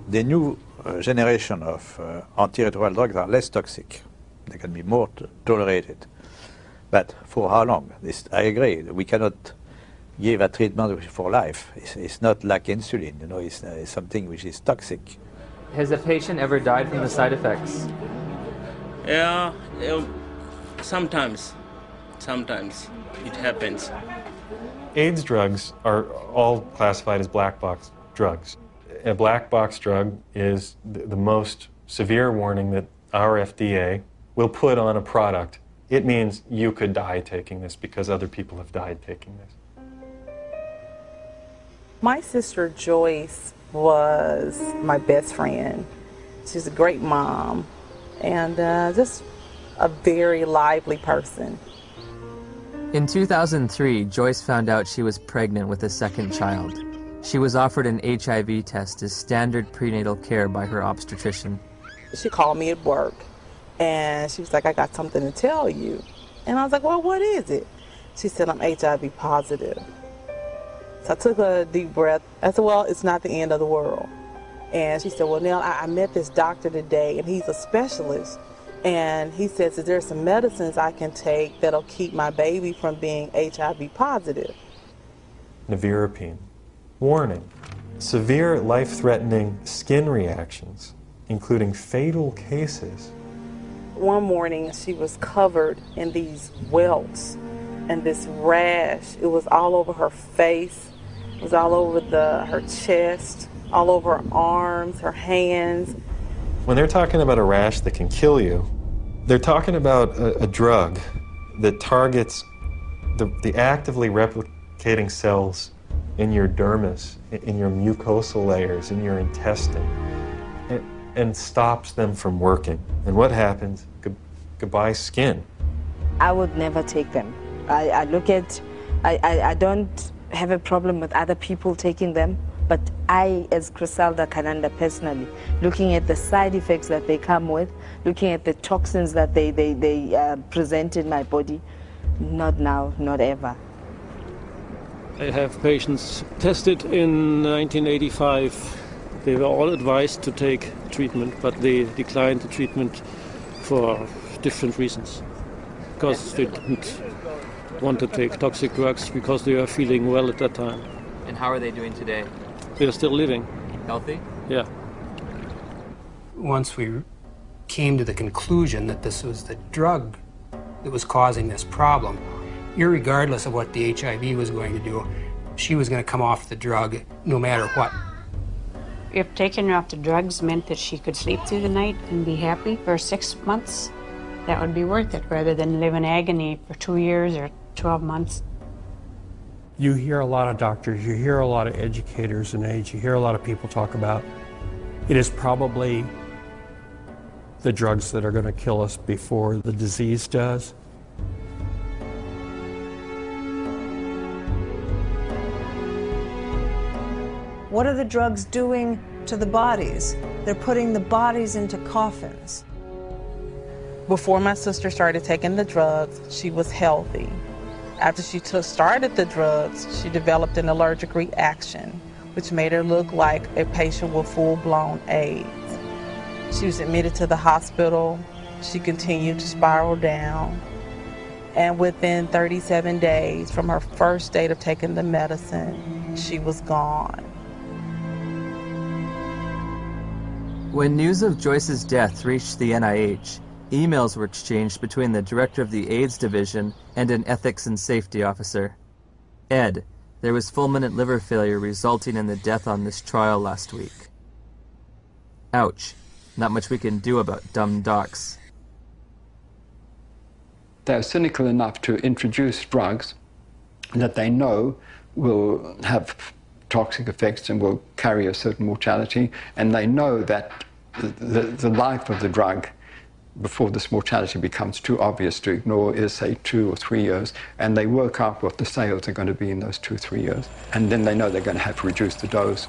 The new generation of antiretroviral drugs are less toxic. They can be more tolerated. But for how long? I agree. We cannot give a treatment for life. It's not like insulin, you know, it's something which is toxic. Has a patient ever died from the side effects? Yeah, sometimes it happens. AIDS drugs are all classified as black box drugs. A black box drug is the most severe warning that our FDA will put on a product. It means you could die taking this because other people have died taking this. My sister Joyce was my best friend. She's a great mom and just a very lively person. In 2003, Joyce found out she was pregnant with a second child. She was offered an HIV test as standard prenatal care by her obstetrician. She called me at work and she was like, I got something to tell you. And I was like, well, what is it? She said, I'm HIV positive. So I took a deep breath. I said, well, it's not the end of the world. And she said, well, Nell, I met this doctor today and he's a specialist. And he says, is there some medicines I can take that'll keep my baby from being HIV positive? Nevirapine. Warning. Severe life-threatening skin reactions, including fatal cases. One morning, she was covered in these welts and this rash. It was all over her face. It was all over her chest, all over her arms, her hands. When they're talking about a rash that can kill you, they're talking about a drug that targets the actively replicating cells in your dermis, in your mucosal layers, in your intestine, and stops them from working. And what happens? Goodbye skin. I would never take them. I don't have a problem with other people taking them, but I, as Griselda Kananda personally, looking at the side effects that they come with, looking at the toxins that they present in my body, not now, not ever. I have patients tested in 1985. They were all advised to take treatment, but they declined the treatment for different reasons. Because they didn't want to take toxic drugs because they were feeling well at that time. And how are they doing today? They're still living. Healthy? Yeah. Once we came to the conclusion that this was the drug that was causing this problem, irregardless of what the HIV was going to do, she was going to come off the drug no matter what. If taking her off the drugs meant that she could sleep through the night and be happy for 6 months, that would be worth it, rather than live in agony for 2 years or 12 months. You hear a lot of doctors, you hear a lot of educators in AIDS, you hear a lot of people talk about it is probably the drugs that are going to kill us before the disease does. What are the drugs doing to the bodies? They're putting the bodies into coffins. Before my sister started taking the drugs, she was healthy. After she started the drugs, she developed an allergic reaction, which made her look like a patient with full-blown AIDS. She was admitted to the hospital. She continued to spiral down. And within 37 days from her first date of taking the medicine, she was gone. When news of Joyce's death reached the NIH, emails were exchanged between the director of the AIDS division and an ethics and safety officer. Ed, there was fulminant liver failure resulting in the death on this trial last week. Ouch. Not much we can do about dumb docs. They're cynical enough to introduce drugs that they know will have toxic effects and will carry a certain mortality, and they know that the life of the drug before this mortality becomes too obvious to ignore is, say, 2 or 3 years, and they work out what the sales are going to be in those 2 or 3 years, and then they know they're going to have to reduce the dose.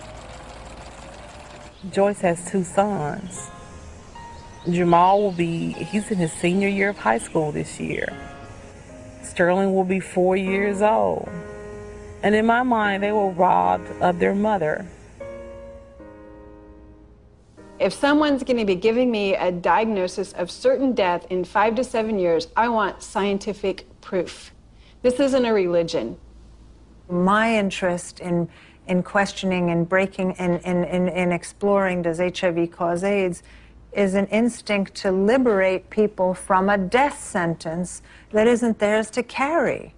Joyce has 2 sons. Jamal he's in his senior year of high school this year. Sterling will be 4 years old. And in my mind, they were robbed of their mother. If someone's going to be giving me a diagnosis of certain death in 5 to 7 years, I want scientific proof. This isn't a religion. My interest in questioning and breaking and exploring does HIV cause AIDS is an instinct to liberate people from a death sentence that isn't theirs to carry.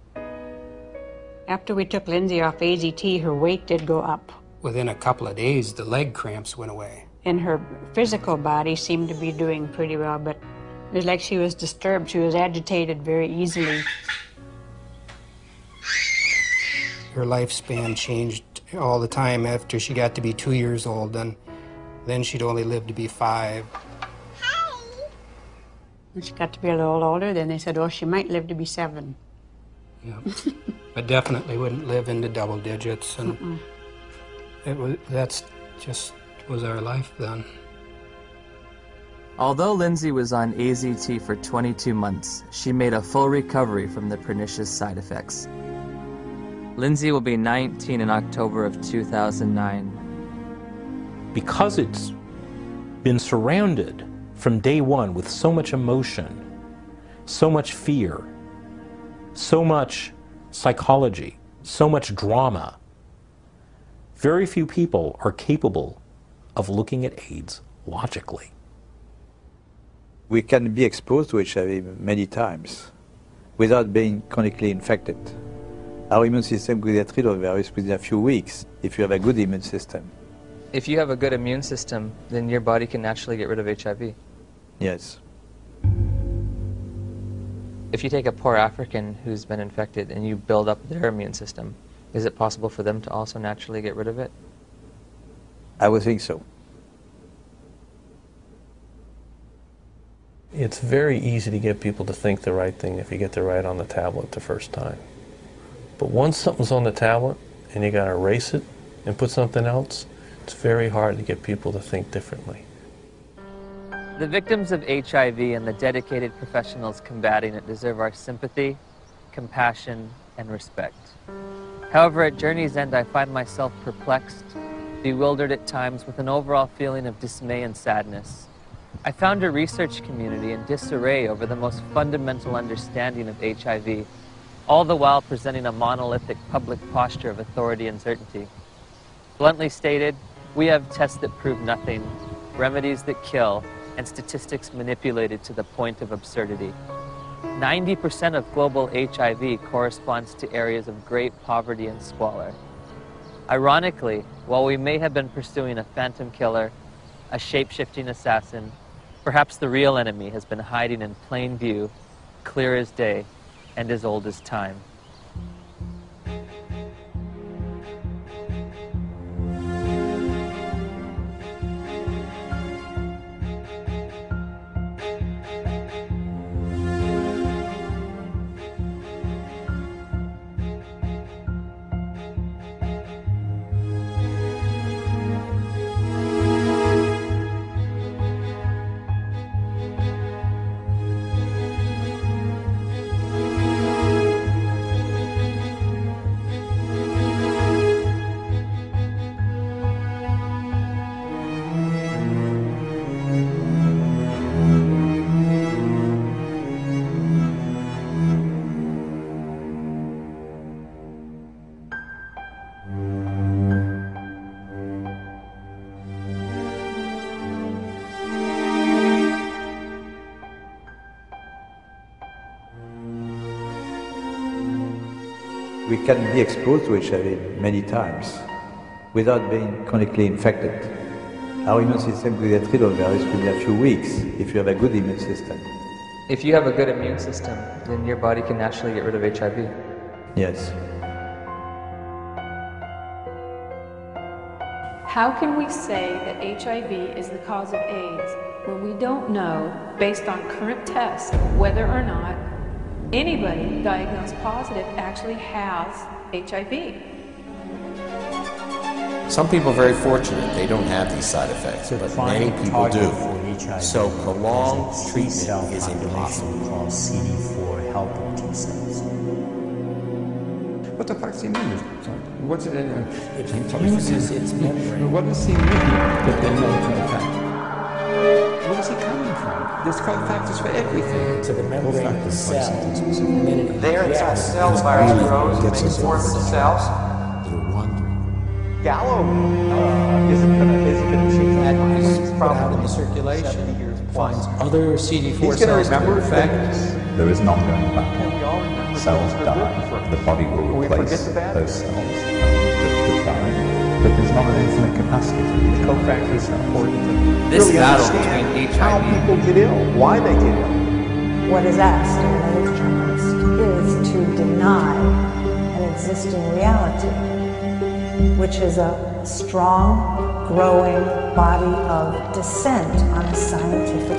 After we took Lindsay off AZT, her weight did go up. Within a couple of days, the leg cramps went away. And her physical body seemed to be doing pretty well, but it was like she was disturbed. She was agitated very easily. Her lifespan changed all the time. After she got to be 2 years old, then she'd only live to be 5. When she got to be a little older, then they said, oh, she might live to be 7. Yeah. But definitely wouldn't live into double digits, and that's just was our life then. Although Lindsay was on AZT for 22 months, she made a full recovery from the pernicious side effects. Lindsay will be 19 in October of 2009. Because it's been surrounded from day one with so much emotion, so much fear, so much psychology, so much drama, very few people are capable of looking at AIDS logically. We can be exposed to HIV many times without being chronically infected. Our immune system could get rid of the virus within a few weeks if you have a good immune system. If you have a good immune system, then your body can naturally get rid of HIV. Yes. If you take a poor African who's been infected and you build up their immune system, is it possible for them to also naturally get rid of it? I would think so. It's very easy to get people to think the right thing if you get it right on the tablet the first time. But once something's on the tablet and you gotta erase it and put something else, it's very hard to get people to think differently. The victims of HIV and the dedicated professionals combating it deserve our sympathy, compassion, and respect. However, at journey's end, I find myself perplexed, bewildered at times with an overall feeling of dismay and sadness. I found a research community in disarray over the most fundamental understanding of HIV, all the while presenting a monolithic public posture of authority and certainty. Bluntly stated, we have tests that prove nothing, remedies that kill, and statistics manipulated to the point of absurdity. 90% of global HIV corresponds to areas of great poverty and squalor. Ironically, while we may have been pursuing a phantom killer, a shape-shifting assassin, perhaps the real enemy has been hiding in plain view, clear as day, and as old as time. We can be exposed to HIV many times without being chronically infected. Our immune system could get rid of the virus within a few weeks if you have a good immune system. If you have a good immune system, then your body can naturally get rid of HIV. Yes. How can we say that HIV is the cause of AIDS when we don't know, based on current tests, whether or not anybody diagnosed positive actually has HIV? Some people are very fortunate. They don't have these side effects, but many people do. So prolonged treatment is impossible. Called CD4 helper T cells. What the fuck's he mean? What's it in? It uses its membrane. What does he mean that they know for a fact? Where is he coming from? There's factors for everything. To the membrane of the cell. There inside the cell, the virus grows and makes more of the cells. Gallo isn't going to change that. He's put out in the circulation, finds other CD4 He's cells going to remember affect. There is an ongoing battle. Cells die. The body will replace those cells that die. But there's not an infinite capacity. The cofactors are important. This really battle understand between how HIV people get ill, why they get ill. What is asked of an AIDS journalist is to deny an existing reality, which is a strong, growing body of dissent on a scientific